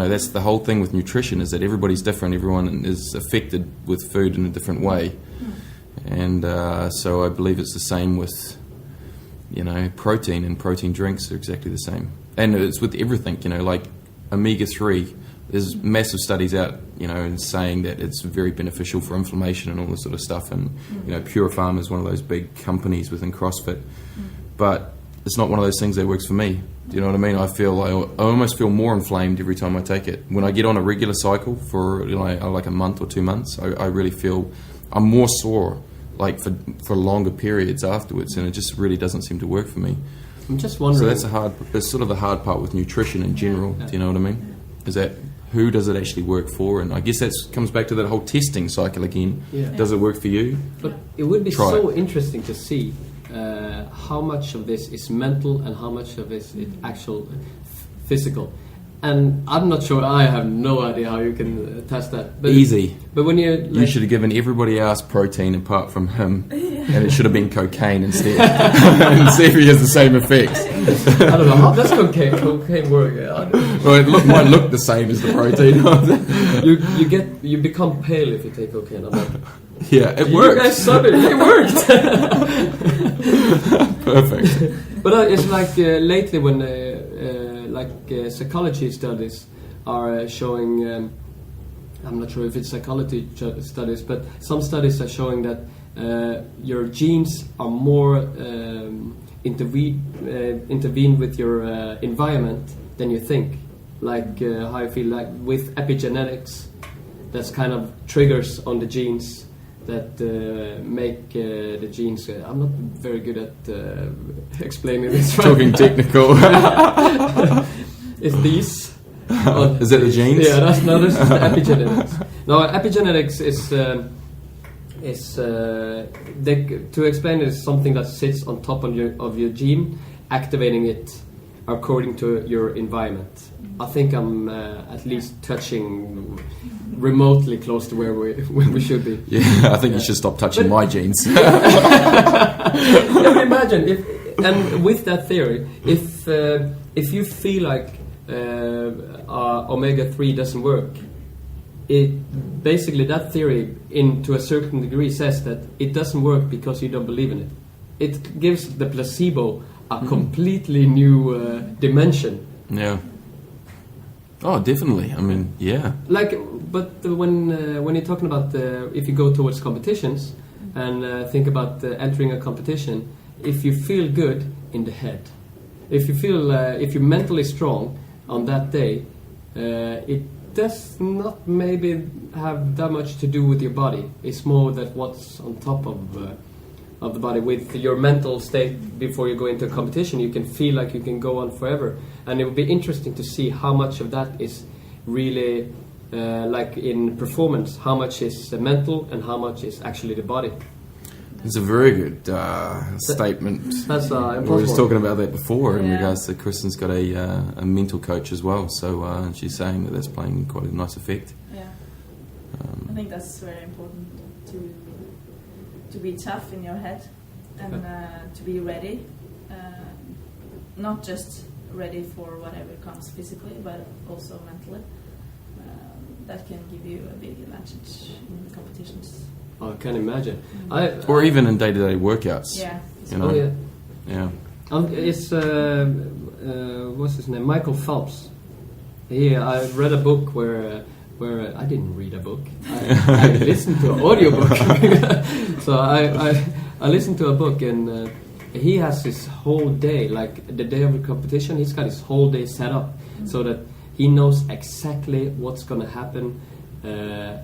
Speaker 3: That's the whole thing with nutrition, is that everybody's different. Everyone is affected with food in a different way. And so I believe it's the same with, protein, and protein drinks are exactly the same. And it's with everything, like omega-3. There's massive studies out, saying that it's very beneficial for inflammation and all this sort of stuff. And, Pure Farm is one of those big companies within CrossFit. But it's not one of those things that works for me. Do you know what I mean? I almost feel more inflamed every time I take it. When I get on a regular cycle for like a month or 2 months, I really feel I'm more sore, like for longer periods afterwards, and it just really doesn't seem to work for me.
Speaker 1: I'm just wondering.
Speaker 3: So that's sort of the hard part with nutrition in general. Do you know what I mean? Is that who does it actually work for? And I guess that comes back to that whole testing cycle again. Yeah. Does it work for you?
Speaker 1: But it would be interesting to see how much of this is mental and how much of this is actual physical. and I'm not sure. I have no idea how you can test that. But
Speaker 3: Easy.
Speaker 1: But when you
Speaker 3: You should have given everybody else protein apart from him, and it should have been cocaine instead, and see if he has the same effects.
Speaker 1: I don't know how does cocaine work.
Speaker 3: Well, it might look the same as the protein.
Speaker 1: You become pale if you take cocaine. I'm like,
Speaker 3: Yeah, it
Speaker 1: you
Speaker 3: works.
Speaker 1: guys saw it. It worked.
Speaker 3: Perfect.
Speaker 1: But it's like lately when psychology studies are showing. I'm not sure if it's psychology studies, but some studies are showing that your genes are more intervene with your environment than you think. Like how I feel like with epigenetics, that's kind of triggers on the genes that make the genes. I'm not very good at explaining this.
Speaker 3: Talking technical.
Speaker 1: It's these.
Speaker 3: Is that the genes?
Speaker 1: Yeah, this is the epigenetics. No, epigenetics is to explain it is something that sits on top of your gene, activating it according to your environment. I think I'm at least touching remotely close to where we should be.
Speaker 3: Yeah, I think you should stop touching my genes.
Speaker 1: Imagine and with that theory, if you feel like omega-3 doesn't work, it basically that theory, to a certain degree, says that it doesn't work because you don't believe in it. It gives the placebo a completely new dimension.
Speaker 3: Yeah. Oh, definitely. I mean, yeah.
Speaker 1: But when you're talking about if you go towards competitions and think about entering a competition, if you feel good in the head, if you're mentally strong on that day, it does not maybe have that much to do with your body. It's more that what's on top of the body. With your mental state before you go into a competition, you can feel like you can go on forever, and it would be interesting to see how much of that is really like in performance, how much is mental and how much is actually the body.
Speaker 3: It's a very good statement.
Speaker 1: That's
Speaker 3: we were just talking about that before in regards to Kristen's got a mental coach as well, so she's saying that that's playing quite a nice effect.
Speaker 2: Yeah, I think that's very important to be tough in your head and to be ready, not just ready for whatever comes physically, but also mentally. That can give you a big advantage in the competitions.
Speaker 1: I can imagine.
Speaker 3: Or even in day-to-day workouts.
Speaker 2: Yeah.
Speaker 3: You know?
Speaker 1: Oh, yeah.
Speaker 3: Yeah.
Speaker 1: It's what's his name? Michael Phelps. I read a book where I didn't read a book. I listened to an audiobook. So I listened to a book, and he has his whole day, like the day of the competition, he's got his whole day set up so that he knows exactly what's going to happen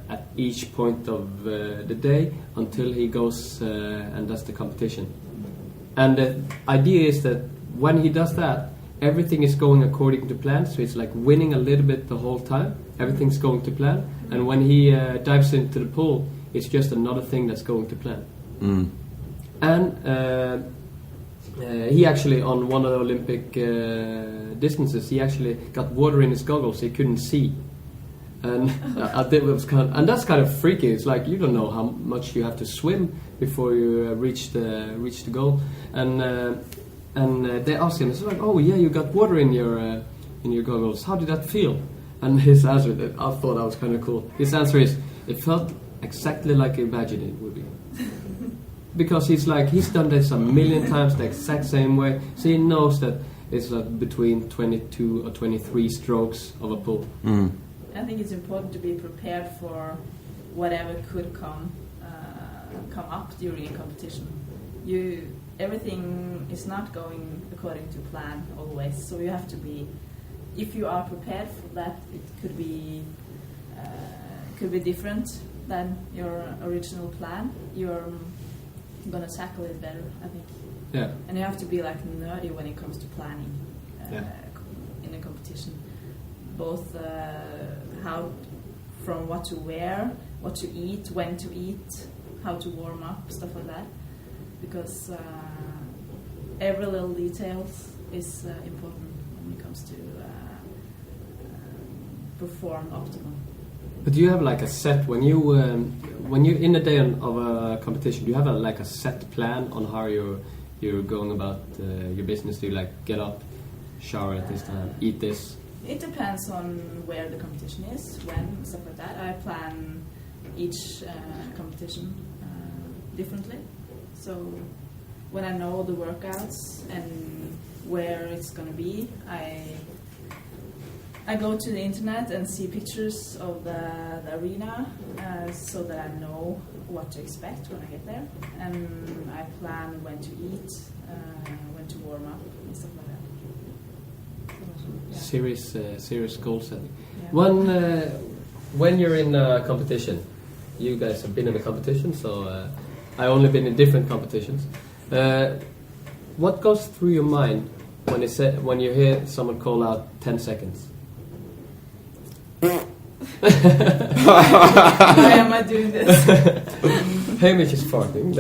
Speaker 1: at each point of the day until he goes and does the competition. And the idea is that when he does that, everything is going according to plan, so it's like winning a little bit the whole time. Everything's going to plan, and when he dives into the pool, it's just another thing that's going to plan. And he actually, on one of the Olympic distances, he actually got water in his goggles, so he couldn't see. And I think it was and that's kind of freaky. It's like you don't know how much you have to swim before you reach the goal. And they asked him, it's like, oh yeah, you got water in your goggles. How did that feel? And his answer, I thought that was kind of cool. His answer is, it felt exactly like I imagined it would be. Because he's done this a million times the exact same way, so he knows that it's between 22 or 23 strokes of a pool.
Speaker 2: I think it's important to be prepared for whatever could come up during a competition. Everything is not going according to plan always, so you have to be. If you are prepared for that, it could be different than your original plan. You're gonna tackle it better, I think.
Speaker 1: Yeah.
Speaker 2: And you have to be like nerdy when it comes to planning in a competition. Both from what to wear, what to eat, when to eat, how to warm up, stuff like that. Because every little detail is important when it comes to perform optimum.
Speaker 1: But do you have like a set when you in the day of a competition? Do you have like a set plan on how you're going about your business? Do you like get up, shower at this time, eat this?
Speaker 2: It depends on where the competition is, when, stuff like that. I plan each competition differently. So when I know the workouts and where it's going to be, I go to the internet and see pictures of the arena so that I know what to expect when I get there. And I plan when to eat, when to warm up, and stuff like that. Yeah.
Speaker 1: Serious goal setting.
Speaker 2: Yeah.
Speaker 1: When you're in a competition, you guys have been in a competition, so I only been in different competitions. What goes through your mind when you hear someone call out 10 seconds?
Speaker 2: Why am I doing this?
Speaker 1: Hamish is farting.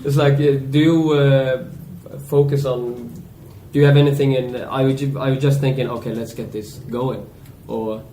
Speaker 1: It's like, do you focus on? Do you have anything in? Are you just thinking, okay, let's get this going, or?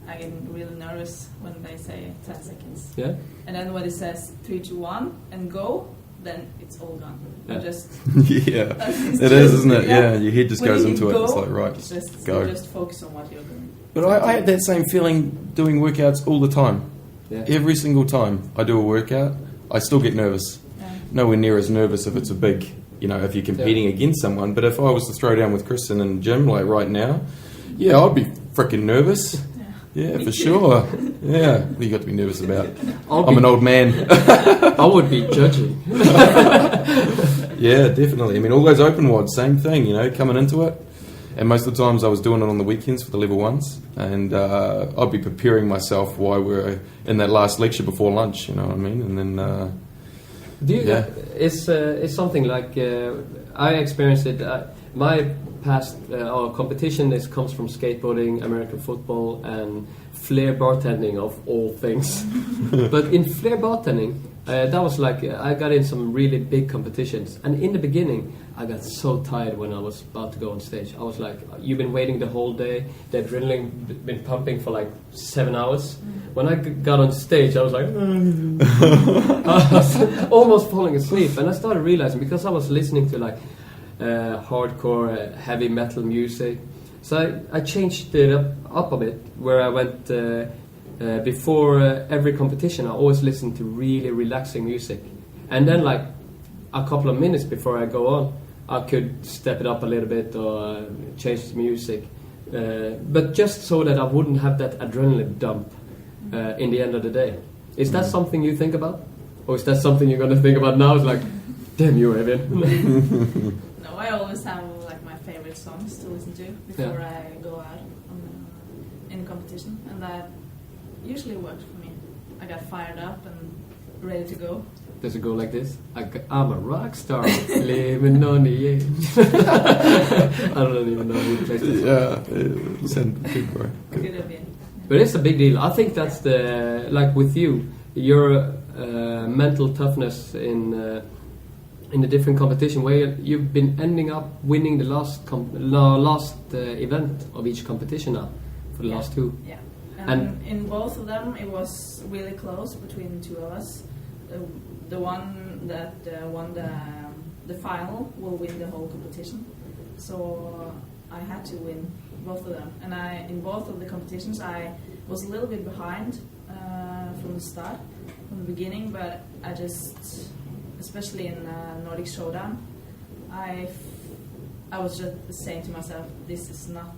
Speaker 2: I get really nervous when they say 10 seconds.
Speaker 1: Yeah.
Speaker 2: And then when it says 3, 2, 1 and go, then it's all gone.
Speaker 1: Yeah.
Speaker 2: Just
Speaker 3: Yeah, it is, isn't it? Yeah, your head just
Speaker 2: when
Speaker 3: goes
Speaker 2: you
Speaker 3: into
Speaker 2: go,
Speaker 3: it. It's like, right,
Speaker 2: just
Speaker 3: go.
Speaker 2: Just focus on what you're doing.
Speaker 3: But I have that same feeling doing workouts all the time.
Speaker 1: Yeah.
Speaker 3: Every single time I do a workout, I still get nervous.
Speaker 2: Yeah.
Speaker 3: Nowhere near as nervous if it's a big, if you're competing against someone. But if I was to throw down with Kristen in the gym, like right now, yeah, I'd be freaking nervous. Yeah, for sure. Yeah, what you got to be nervous about? I'm an old man.
Speaker 1: I would be judging.
Speaker 3: Yeah, definitely. I mean, all those open wads, same thing, coming into it. And most of the times I was doing it on the weekends for the level ones. And I'd be preparing myself while we're in that last lecture before lunch, you know what I mean? And then,
Speaker 1: do you? Yeah. It's something like I experienced it. My past competition comes from skateboarding, American football, and flair bartending of all things. But in flair bartending, that was like I got in some really big competitions, and in the beginning I got so tired when I was about to go on stage. I was like, you've been waiting the whole day, the adrenaline been pumping for like 7 hours. When I got on stage, I was like I was almost falling asleep, and I started realizing, because I was listening to like hardcore heavy metal music, so I changed it up a bit, where I went before every competition I always listen to really relaxing music, and then like a couple of minutes before I go on I could step it up a little bit or change the music, but just so that I wouldn't have that adrenaline dump in the end of the day. Is that something you think about, or is that something you're going to think about now? It's like, damn you, Evan.
Speaker 2: I always have like my favorite songs to listen to before I go out in competition, and that usually works for me. I got fired up and ready to go.
Speaker 1: Does it go like this? I'm a rock star, living on the edge. I don't even know who plays this.
Speaker 3: Yeah, it sounded good, bro.
Speaker 2: Could have been.
Speaker 1: But it's a big deal. I think that's like with you, your mental toughness in the different competition, where you've been ending up winning the last event of each competition now for the last two.
Speaker 2: Yeah, and in both of them it was really close between the two of us. The one that won the final will win the whole competition, so I had to win both of them. And in both of the competitions I was a little bit behind from the start, from the beginning, but I just, especially in Nordic Showdown, I was just saying to myself, this is not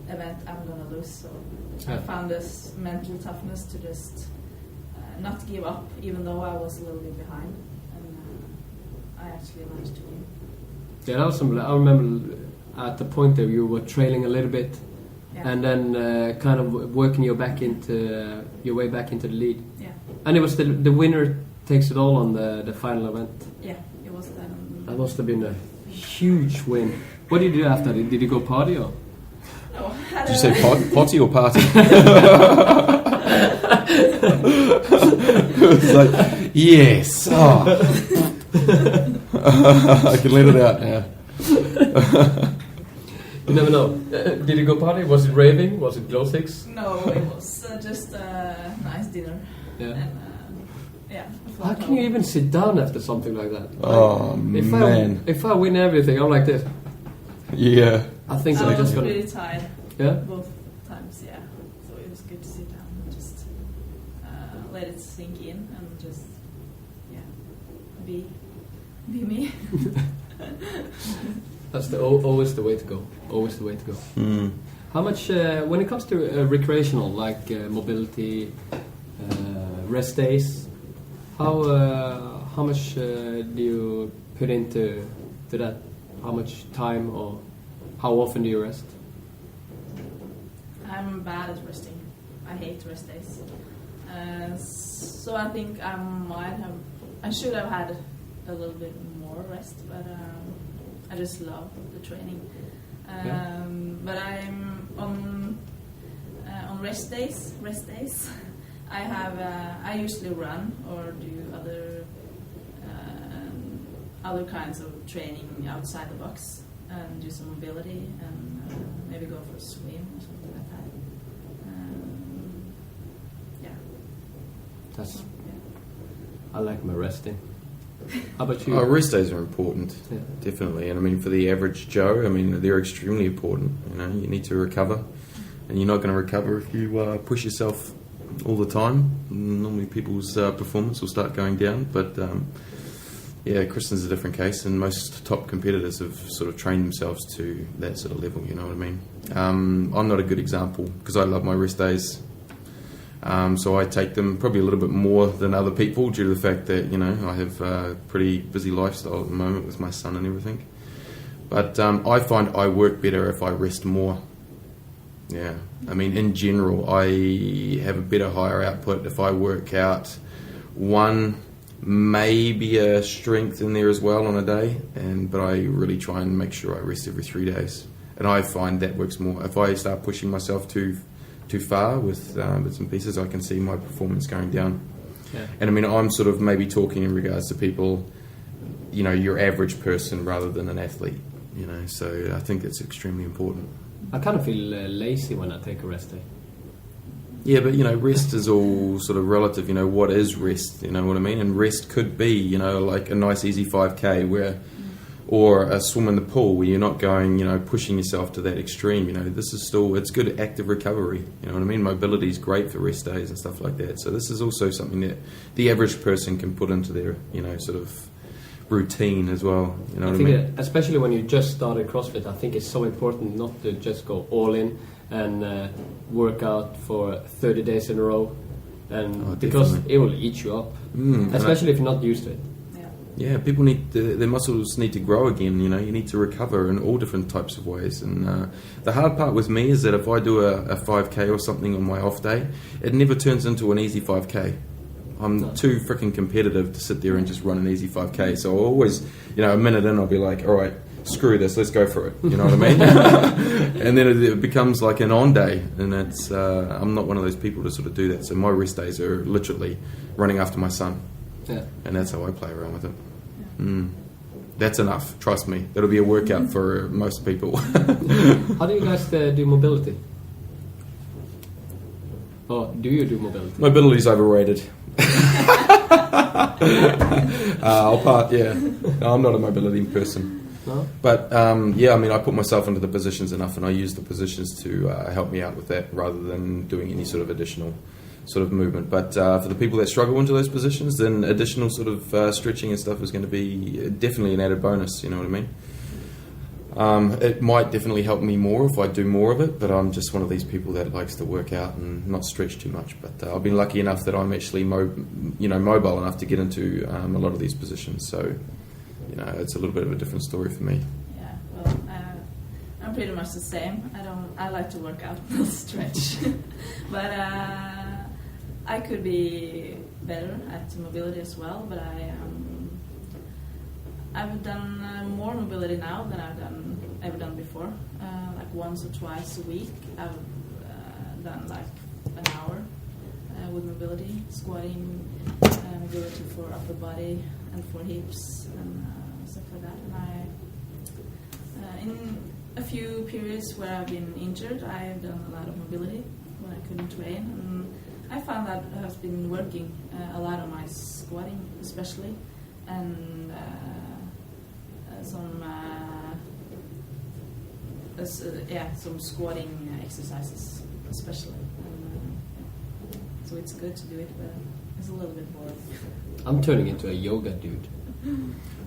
Speaker 2: event I'm gonna lose. So I found this mental toughness to just not give up, even though I was a little bit behind, and I actually managed to win.
Speaker 1: Yeah, that was some. I remember at the point that you were trailing a little bit, and then kind of working your way back into the lead.
Speaker 2: Yeah.
Speaker 1: And it was the winner takes it all on the final event.
Speaker 2: Yeah, it was that.
Speaker 1: That must have been a huge win. What did you do after? Did you go party or?
Speaker 2: No.
Speaker 3: Did you say potty or party? It's like, yes. Oh. I can let it out now.
Speaker 1: You never know. Did you go party? Was it raving? Was it glow sticks?
Speaker 2: No, it was just a nice dinner.
Speaker 1: Yeah.
Speaker 2: And, yeah.
Speaker 1: How can you even sit down after something like that?
Speaker 3: Oh,
Speaker 1: if
Speaker 3: man.
Speaker 1: If I win everything, I'm like this.
Speaker 3: Yeah.
Speaker 1: I think
Speaker 2: I
Speaker 1: I'm
Speaker 2: was
Speaker 1: just gonna.
Speaker 2: really tired
Speaker 1: Yeah.
Speaker 2: both times, yeah. So it was good to sit down and just let it sink in and just, yeah, be me.
Speaker 1: That's always the way to go. Always the way to go.
Speaker 3: Mm.
Speaker 1: How much, when it comes to recreational, like mobility, rest days, how much do you put into that? How much time or how often do you rest?
Speaker 2: I'm bad at resting. I hate rest days. So I think I should have had a little bit more rest, but I just love the training. But I'm on rest days. I usually run or do other kinds of training outside the box and do some mobility and maybe go for a swim or something like that.
Speaker 1: That's.
Speaker 2: Yeah.
Speaker 1: I like my resting. How about you?
Speaker 3: Rest days are important,
Speaker 1: Yeah.
Speaker 3: definitely. And I mean, for the average Joe, I mean, they're extremely important. You know, you need to recover, and you're not going to recover if you push yourself all the time. Normally, people's performance will start going down. But yeah, Kristen's a different case, and most top competitors have sort of trained themselves to that sort of level. You know what I mean? I'm not a good example because I love my rest days. So I take them probably a little bit more than other people due to the fact that, you know, I have a pretty busy lifestyle at the moment with my son and everything. But I find I work better if I rest more. Yeah. I mean, in general, I have a better, higher output if I work out maybe a strength in there as well on a day, but I really try and make sure I rest every 3 days. And I find that works more. If I start pushing myself too far with bits and pieces, I can see my performance going down.
Speaker 1: Yeah.
Speaker 3: And I mean, I'm sort of maybe talking in regards to people, you know, your average person rather than an athlete, you know, so I think it's extremely important.
Speaker 1: I kind of feel lazy when I take a rest day.
Speaker 3: Yeah, but, you know, rest is all sort of relative, you know, what is rest, you know what I mean? And rest could be, you know, like a nice easy 5K or a swim in the pool where you're not going, you know, pushing yourself to that extreme. You know, this is still, it's good active recovery. You know what I mean? Mobility is great for rest days and stuff like that. So this is also something that the average person can put into their, you know, sort of routine as well. You know what I mean?
Speaker 1: Especially when you just started CrossFit, I think it's so important not to just go all in and work out for 30 days in a row, and because it will eat you up, especially if you're not used to it.
Speaker 3: Yeah, people need their muscles need to grow again. You know, you need to recover in all different types of ways. And the hard part with me is that if I do a 5K or something on my off day, it never turns into an easy 5K. I'm too freaking competitive to sit there and just run an easy 5K. So I'll always, you know, a minute in, I'll be like, all right, screw this, let's go for it. You know what I mean? And then it becomes like an on day, and it's I'm not one of those people to sort of do that. So my rest days are literally running after my son.
Speaker 1: Yeah.
Speaker 3: And that's how I play around with it. That's enough, trust me. That'll be a workout for most people.
Speaker 1: How do you guys do mobility? Oh, do you do mobility?
Speaker 3: Mobility's overrated. No, I'm not a mobility person.
Speaker 1: No?
Speaker 3: But yeah, I mean, I put myself into the positions enough, and I use the positions to help me out with that rather than doing any sort of additional sort of movement. But for the people that struggle into those positions, then additional sort of stretching and stuff is going to be definitely an added bonus, you know what I mean? It might definitely help me more if I do more of it, but I'm just one of these people that likes to work out and not stretch too much. But I've been lucky enough that I'm actually mobile enough to get into a lot of these positions, so you know, it's a little bit of a different story for me.
Speaker 2: Yeah, well, I'm pretty much the same. I like to work out, not stretch. But I could be better at mobility as well, but I've done more mobility now than I've ever done before. Like once or twice a week, I've done like an hour with mobility, squatting, mobility for upper body and for hips and stuff like that. And a few periods where I've been injured. I've done a lot of mobility when I couldn't train, and I found that has been working a lot on my squatting, especially, and some squatting exercises, especially. So it's good to do it, but it's a little bit boring.
Speaker 1: I'm turning into a yoga dude.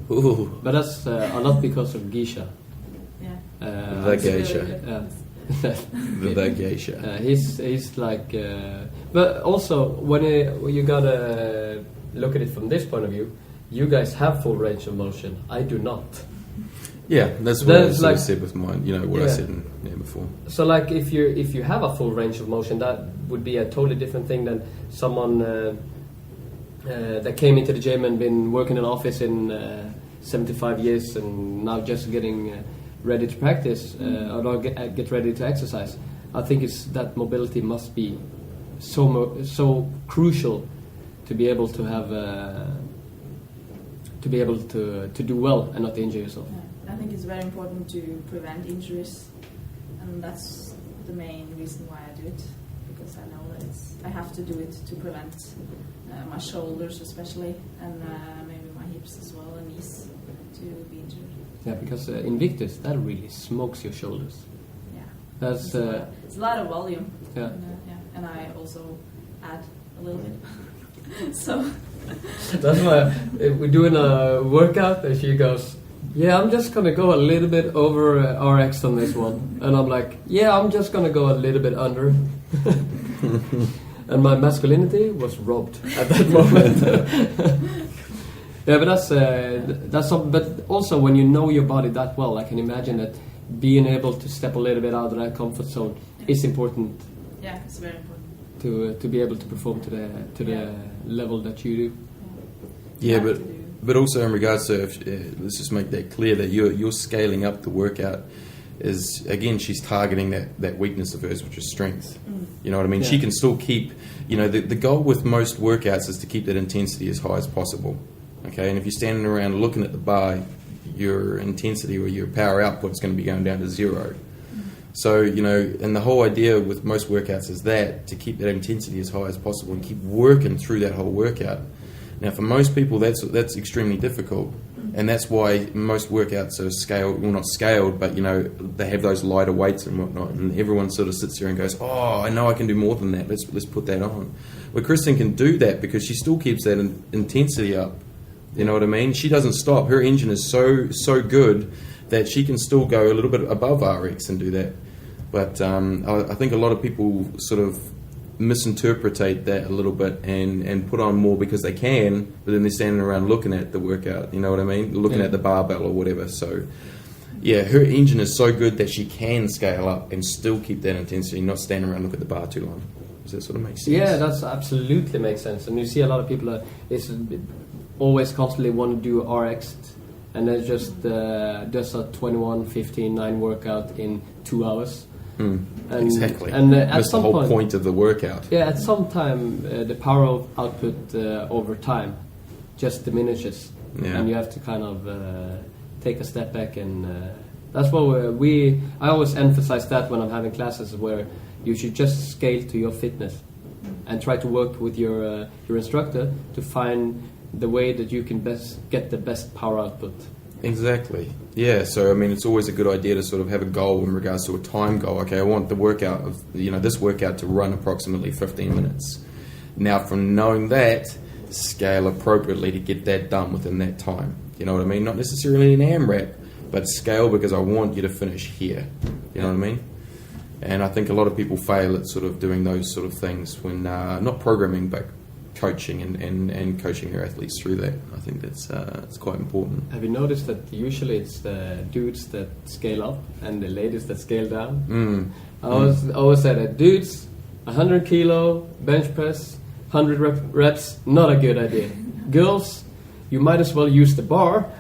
Speaker 3: Ooh.
Speaker 1: But that's not because of geisha.
Speaker 2: Yeah.
Speaker 3: The geisha.
Speaker 1: Yeah.
Speaker 3: The geisha.
Speaker 1: He's like, but also when you gotta look at it from this point of view, you guys have full range of motion. I do not.
Speaker 3: Yeah, that's what I
Speaker 1: like,
Speaker 3: said with mine. You know what I said before.
Speaker 1: So like, if you have a full range of motion, that would be a totally different thing than someone that came into the gym and been working in an office in 75 years and now just getting ready to practice or get ready to exercise. I think it's that mobility must be so crucial to be able to have to do well and not injure yourself.
Speaker 2: Yeah. I think it's very important to prevent injuries, and that's the main reason why I do it, because I know that I have to do it to prevent my shoulders especially, and maybe my hips as well, and knees to be injured.
Speaker 1: Yeah, because Invictus, that really smokes your shoulders.
Speaker 2: Yeah,
Speaker 1: That's
Speaker 2: it's a lot of volume.
Speaker 1: Yeah.
Speaker 2: And I also add a little bit. So
Speaker 1: that's why if we're doing a workout and she goes, yeah, I'm just gonna go a little bit over RX on this one, and I'm like, yeah, I'm just gonna go a little bit under. And my masculinity was robbed at that moment. Yeah, but that's something. But also, when you know your body that well, I can imagine that being able to step a little bit out of that comfort zone is important.
Speaker 2: Yeah, it's very important
Speaker 1: to be able to perform to the level that you do.
Speaker 3: Yeah, but also in regards to let's just make that clear that you're scaling up the workout. Is again, she's targeting that weakness of hers, which is strength. You know what I mean?
Speaker 1: Yeah.
Speaker 3: She can still keep, the goal with most workouts is to keep that intensity as high as possible. Okay, and if you're standing around looking at the bar, your intensity or your power output is going to be going down to zero. So, and the whole idea with most workouts is to keep that intensity as high as possible and keep working through that whole workout. Now, for most people, that's extremely difficult. And that's why most workouts are scaled, well, not scaled, but, they have those lighter weights and whatnot. And everyone sort of sits there and goes, oh, I know I can do more than that. Let's put that on. Well, Kristen can do that because she still keeps that intensity up. You know what I mean? She doesn't stop. Her engine is so good that she can still go a little bit above RX and do that. But I think a lot of people sort of misinterpretate that a little bit and put on more because they can, but then they're standing around looking at the workout, you know what I mean? Looking at the barbell or whatever. So, yeah, her engine is so good that she can scale up and still keep that intensity, not stand around and look at the bar too long. Does that sort of make sense?
Speaker 1: Yeah, that's absolutely makes sense. And you see a lot of people always constantly want to do RX, and they just does a 21-15-9 workout in 2 hours. And,
Speaker 3: exactly.
Speaker 1: And
Speaker 3: that's the whole point of the workout.
Speaker 1: Yeah, at some time the power of output over time just diminishes, and you have to kind of take a step back, and that's what I always emphasize that when I'm having classes where you should just scale to your fitness and try to work with your instructor to find the way that you can best get the best power output.
Speaker 3: Exactly. Yeah, so I mean, it's always a good idea to sort of have a goal in regards to a time goal. Okay, I want the workout of, this workout to run approximately 15 minutes. Now, from knowing that, scale appropriately to get that done within that time. You know what I mean? Not necessarily an AMRAP, but scale because I want you to finish here. You know what I mean? And I think a lot of people fail at sort of doing those sort of things when not programming, but coaching and coaching their athletes through that. I think that's it's quite important.
Speaker 1: Have you noticed that usually it's the dudes that scale up and the ladies that scale down? I always say that dudes, 100 kilo bench press, 100 reps, not a good idea. Girls, you might as well use the bar,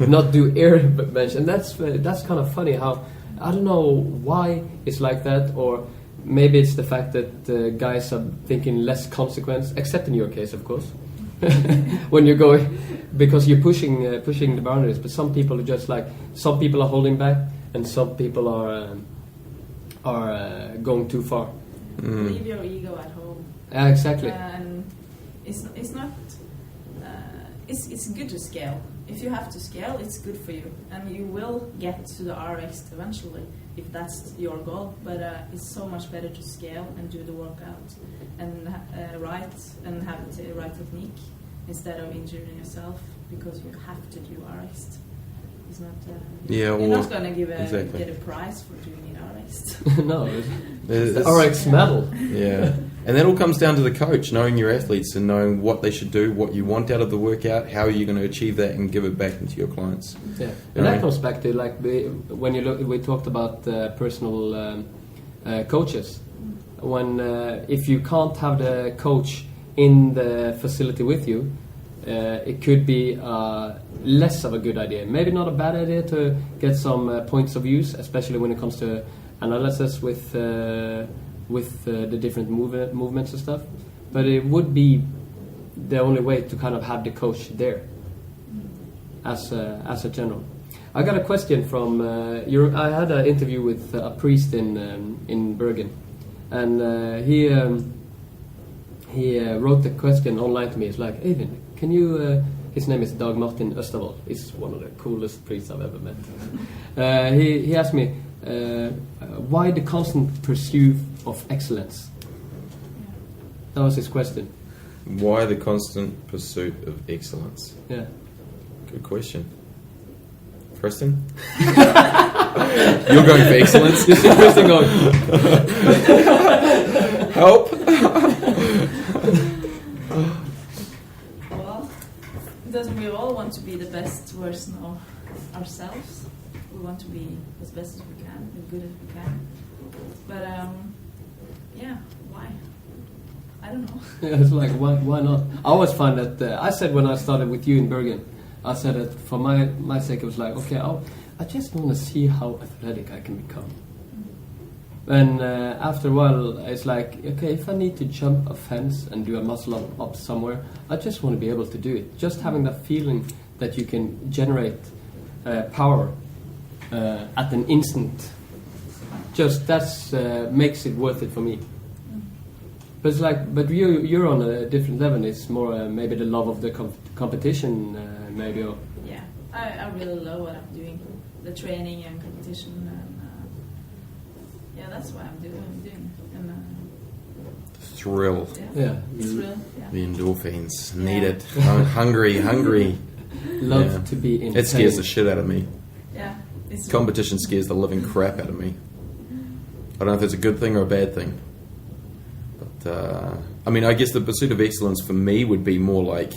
Speaker 1: not do air bench. And that's kind of funny how, I don't know why it's like that, or maybe it's the fact that guys are thinking less consequence, except in your case, of course, when you're going, because you're pushing the boundaries. But some people are just like, some people are holding back, and some people are going too far.
Speaker 2: Leave your ego at home.
Speaker 1: Exactly.
Speaker 2: And it's not. It's good to scale. If you have to scale, it's good for you, and you will get to the RX eventually if that's your goal. But it's so much better to scale and do the workout and have the right technique instead of injuring yourself because you have to do RX. It's not. You're not going to get a prize for doing it RX.
Speaker 1: No, it's the RX medal.
Speaker 3: Yeah. And that all comes down to the coach, knowing your athletes and knowing what they should do, what you want out of the workout, how are you going to achieve that and give it back into your clients.
Speaker 1: Yeah, and that comes back to when you look. We talked about personal coaches. When if you can't have the coach in the facility with you, it could be less of a good idea. Maybe not a bad idea to get some points of views, especially when it comes to analysis with the different movements and stuff. But it would be the only way to kind of have the coach there as a general. I got a question from I had an interview with a priest in Bergen, and he wrote the question online to me. It's like, Eivind, can you? His name is Dag Martin Østervold. He's one of the coolest priests I've ever met. He asked me, why the constant pursuit of excellence? That was his question.
Speaker 3: Why the constant pursuit of excellence?
Speaker 1: Yeah.
Speaker 3: Good question. Preston? You're going for excellence?
Speaker 1: You see Preston going,
Speaker 3: help!
Speaker 2: Well, doesn't we all want to be the best version of ourselves? We want to be as best as we can, as good as we can. But yeah, why? I don't know.
Speaker 1: yeah, it's like, why not? I always find that I said when I started with you in Bergen, I said that for my sake it was like, okay, I just want to see how athletic I can become. And after a while, it's like, okay, if I need to jump a fence and do a muscle up somewhere, I just want to be able to do it. Just having that feeling that you can generate power at an instant, just that's makes it worth it for me. But it's like, but you're on a different level. It's more maybe the love of the competition, maybe. Or
Speaker 2: yeah, I really love what I'm doing, the training and competition, and yeah, that's what I'm doing. And,
Speaker 3: The thrill.
Speaker 1: yeah.
Speaker 2: It's real. Yeah.
Speaker 3: The endorphins. Need it. Hungry.
Speaker 1: Love to be in.
Speaker 3: It scares the shit out of me.
Speaker 2: Yeah.
Speaker 3: Competition scares the living crap out of me. I don't know if it's a good thing or a bad thing. But, I mean, I guess the pursuit of excellence for me would be more like,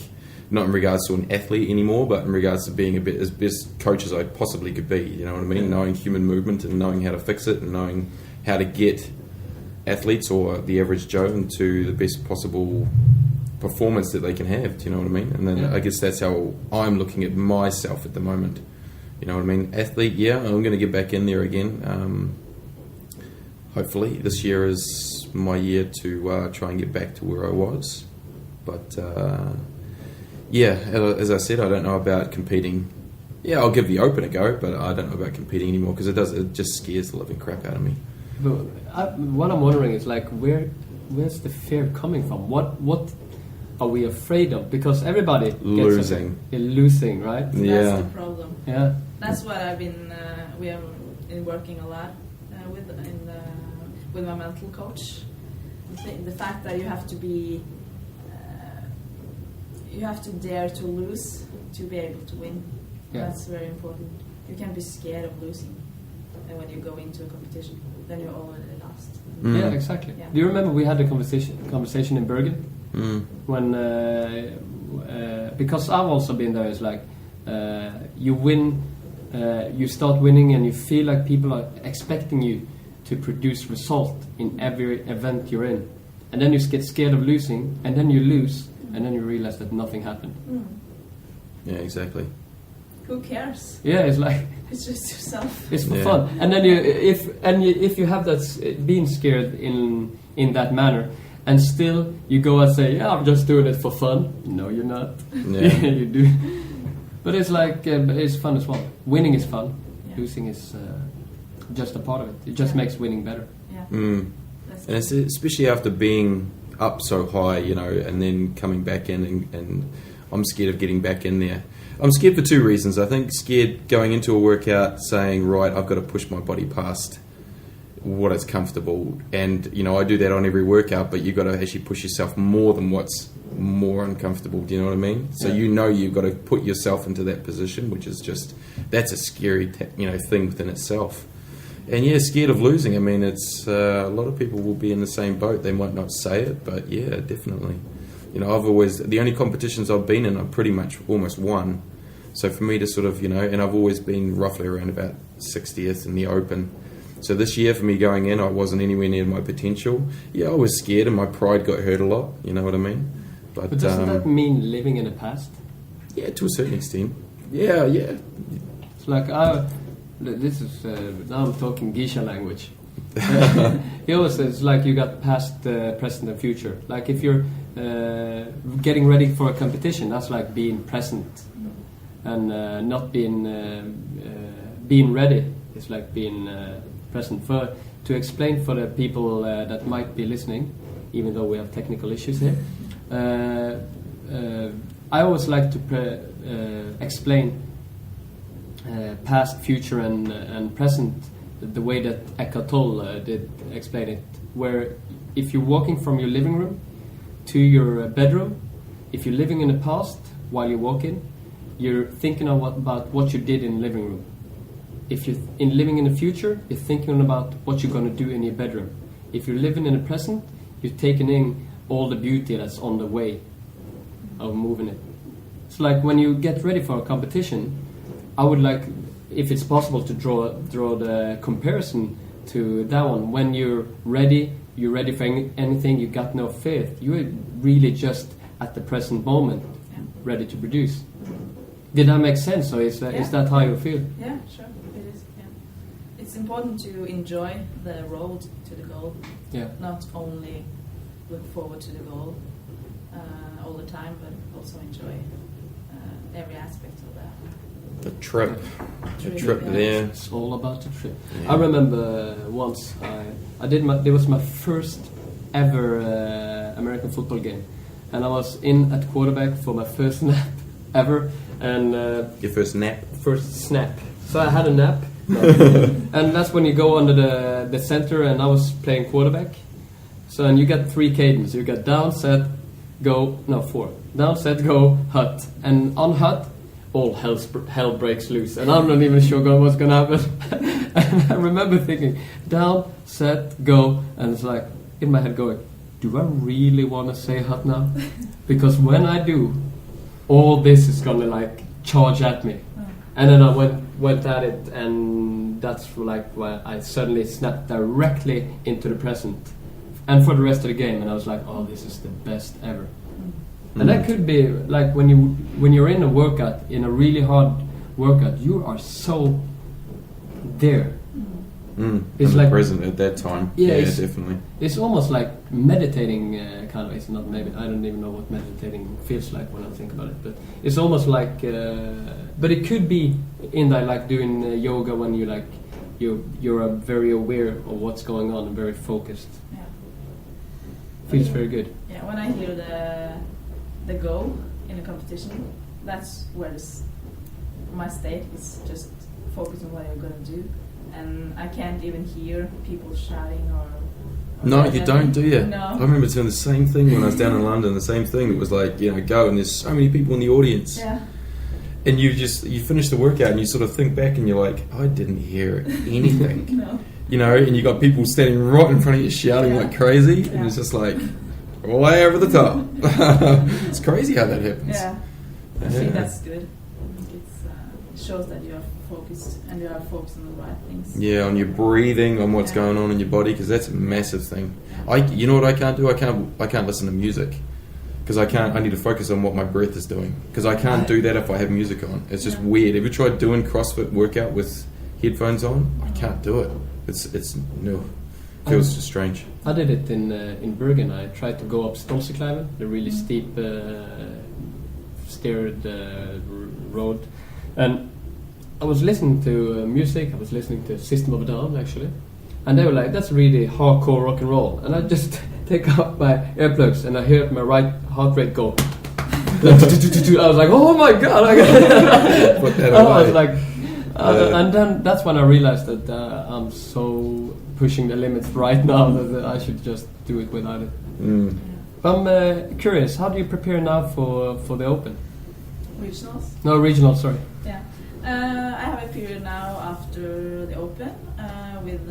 Speaker 3: not in regards to an athlete anymore, but in regards to being a bit as best coach as I possibly could be. You know what I mean?
Speaker 1: Yeah.
Speaker 3: Knowing human movement and knowing how to fix it and knowing how to get athletes or the average Joe into the best possible performance that they can have. Do you know what I mean? And then
Speaker 1: Yeah.
Speaker 3: I guess that's how I'm looking at myself at the moment. You know what I mean? Athlete, yeah, I'm going to get back in there again. Hopefully this year is my year to try and get back to where I was. But yeah, as I said, I don't know about competing. Yeah, I'll give the Open a go, but I don't know about competing anymore because it just scares the living crap out of me.
Speaker 1: But what I'm wondering is like, where's the fear coming from? What are we afraid of? Because everybody gets losing, right?
Speaker 3: Yeah.
Speaker 2: That's the problem.
Speaker 1: Yeah.
Speaker 2: That's what I've been. We have been working a lot with my mental coach. The fact that you have to be, you have to dare to lose to be able to win.
Speaker 1: Yeah.
Speaker 2: That's very important. You can't be scared of losing, and when you go into a competition, then you're already lost.
Speaker 3: Mm.
Speaker 1: Yeah, exactly.
Speaker 2: Yeah.
Speaker 1: Do you remember we had a conversation in Bergen when because I've also been there. It's like you win, you start winning, and you feel like people are expecting you to produce result in every event you're in, and then you get scared of losing, and then you lose, and then you realize that nothing happened.
Speaker 3: Yeah, exactly.
Speaker 2: Who cares?
Speaker 1: Yeah, it's like
Speaker 2: It's just yourself.
Speaker 1: it's for fun, and then if you have that being scared in that manner, and still you go and say, yeah, I'm just doing it for fun. No, you're not.
Speaker 3: Yeah.
Speaker 1: You do. But it's like it's fun as well. Winning is fun.
Speaker 2: Yeah.
Speaker 1: Losing is just a part of it. It just makes winning better.
Speaker 2: Yeah.
Speaker 3: And
Speaker 2: That's
Speaker 3: it's especially after being up so high, you know, and then coming back in, and I'm scared of getting back in there. I'm scared for two reasons. I think scared going into a workout saying, right, I've got to push my body past what is comfortable, and you know, I do that on every workout, but you've got to actually push yourself more than what's more uncomfortable. Do you know what I mean? So you know you've got to put yourself into that position, which is just, that's a scary thing within itself. And yeah, scared of losing. I mean, it's a lot of people will be in the same boat. They might not say it, but yeah, definitely. You know, the only competitions I've been in, I've pretty much almost won. So for me to sort of, and I've always been roughly around about 60th in the Open. So this year for me going in, I wasn't anywhere near my potential. Yeah, I was scared and my pride got hurt a lot, you know what I mean?
Speaker 1: But doesn't that mean living in the past?
Speaker 3: Yeah, to a certain extent. Yeah.
Speaker 1: It's like, this is, now I'm talking geisha language. He always says, it's like you got past, present and future. Like if you're getting ready for a competition, that's like being present. And not being ready is like being present. To explain for the people that might be listening, even though we have technical issues here, I always like to explain past, future, and present the way that Eckhart Tolle did explain it. Where if you're walking from your living room to your bedroom, if you're living in the past while you're walking, you're thinking about what you did in the living room. If you're living in the future, you're thinking about what you're going to do in your bedroom. If you're living in the present, you're taking in all the beauty that's on the way of moving it. It's like when you get ready for a competition, I would like, if it's possible, to draw the comparison to that one. When you're ready for anything, you got no fear. You're really just at the present moment, ready to produce. Did that make sense? Or is that how you feel?
Speaker 2: Yeah, sure, it is. Yeah. It's important to enjoy the road to the goal.
Speaker 1: Yeah.
Speaker 2: Not only look forward to the goal all the time, but also enjoy every aspect of that.
Speaker 3: The trip there.
Speaker 1: It's all about the trip. Yeah. I remember once it was my first ever American football game, and I was in at quarterback for my first snap ever. And
Speaker 3: your first nap?
Speaker 1: First snap. So I had a nap, and that's when you go under the center, and I was playing quarterback. So and you got 3 cadence. You got down, set, go. No, 4. Down, set, go, hut. And on hut, all hell breaks loose, and I'm not even sure what's gonna happen. And I remember thinking, down, set, go, and it's like in my head going, do I really want to say hut now? Because when I do, all this is gonna like charge at me. And then I went at it, and that's like where I suddenly snapped directly into the present, and for the rest of the game. And I was like, oh, this is the best ever. And that could be like when you're in a workout, in a really hard workout, you are so there.
Speaker 3: It's like present at that time. Yeah, definitely.
Speaker 1: It's almost like meditating, kind of. It's not maybe. I don't even know what meditating feels like when I think about it. But it's almost like. But it could be in that, like doing yoga when you like, you're very aware of what's going on and very focused.
Speaker 2: Yeah.
Speaker 1: Feels very good.
Speaker 2: Yeah, when I hear the goal in a competition, that's where my state is just focused on what I'm gonna do. And I can't even hear people shouting or
Speaker 3: no, you don't, do you?
Speaker 2: No.
Speaker 3: I remember doing the same thing when I was down in London. The same thing. It was like, go, and there's so many people in the audience.
Speaker 2: Yeah.
Speaker 3: And you finish the workout and you sort of think back and you're like, I didn't hear anything.
Speaker 2: No.
Speaker 3: And you got people standing right in front of you shouting like crazy, and it's just like way over the top. It's crazy how that happens.
Speaker 2: Yeah. I think that's good. It shows that you are focused and you are focused on the right things.
Speaker 3: Yeah, on your breathing, on what's going on in your body, because that's a massive thing. You know what I can't do? I can't listen to music because I need to focus on what my breath is doing, because I can't do that if I have music on. It's just weird. Have you tried doing CrossFit workout with headphones on? I can't do it. It's no. It feels just strange.
Speaker 1: I did it in Bergen. I tried to go up Stolsekleiven, the really steep steered road, and I was listening to music. I was listening to System of a Down actually, and they were like, "That's really hardcore rock and roll." And I just take out my earplugs and I heard my right heart rate go. I was like, "Oh my god!"
Speaker 3: Put that
Speaker 1: I
Speaker 3: away.
Speaker 1: was like, and then that's when I realized that I'm so pushing the limits right now that I should just do it without it.
Speaker 3: Mm.
Speaker 1: I'm curious, how do you prepare now for the Open?
Speaker 2: Regionals.
Speaker 1: No, regional, sorry.
Speaker 2: Yeah. I have a period now after the Open with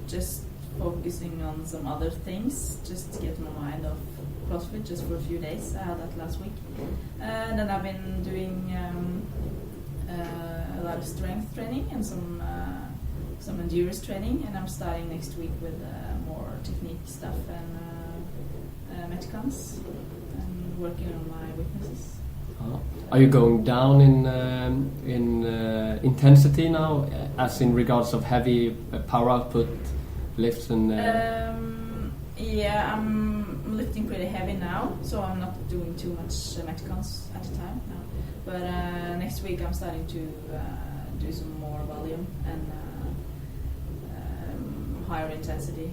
Speaker 2: just focusing on some other things, just to get my mind off CrossFit just for a few days. I had that last week. And then I've been doing a lot of strength training and some endurance training, and I'm starting next week with more technique stuff and metcons and working on my weaknesses.
Speaker 1: Are you going down in intensity now, as in regards of heavy power output lifts and?
Speaker 2: Yeah, I'm lifting pretty heavy now, so I'm not doing too much metcons at a time now. But next week I'm starting to do some more volume and higher intensity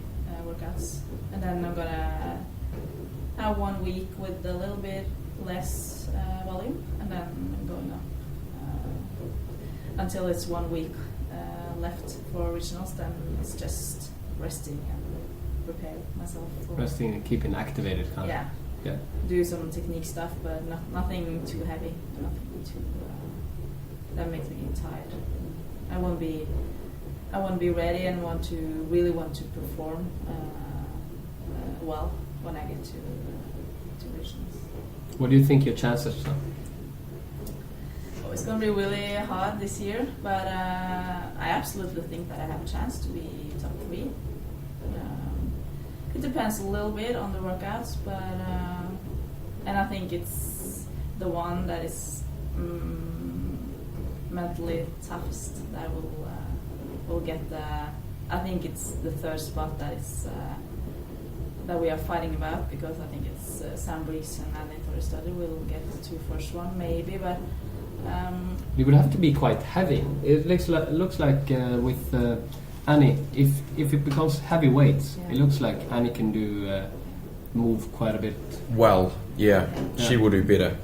Speaker 2: workouts, and then I'm gonna have 1 week with a little bit less volume, and then I'm going up until it's 1 week left for regionals. Then it's just resting and prepare myself for
Speaker 1: Resting and keeping activated, kind of.
Speaker 2: yeah.
Speaker 1: Yeah.
Speaker 2: Do some technique stuff, but nothing too heavy, nothing too that makes me tired. I won't be ready and really want to perform well when I get to regionals.
Speaker 1: What do you think your chances are?
Speaker 2: Oh, it's gonna be really hard this year, but I absolutely think that I have a chance to be top 3. It depends a little bit on the workouts, but and I think it's the one that is mentally toughest that will get the. I think it's the 3rd spot that is that we are fighting about, because I think it's Sam Breeze and Annie Torrestad will get the 2 first one maybe, but.
Speaker 1: You would have to be quite heavy. It looks like with Annie, if it becomes heavy weights,
Speaker 2: Yeah.
Speaker 1: it looks like Annie can do move quite a bit.
Speaker 3: Well, yeah, she
Speaker 1: Yeah.
Speaker 3: will do better.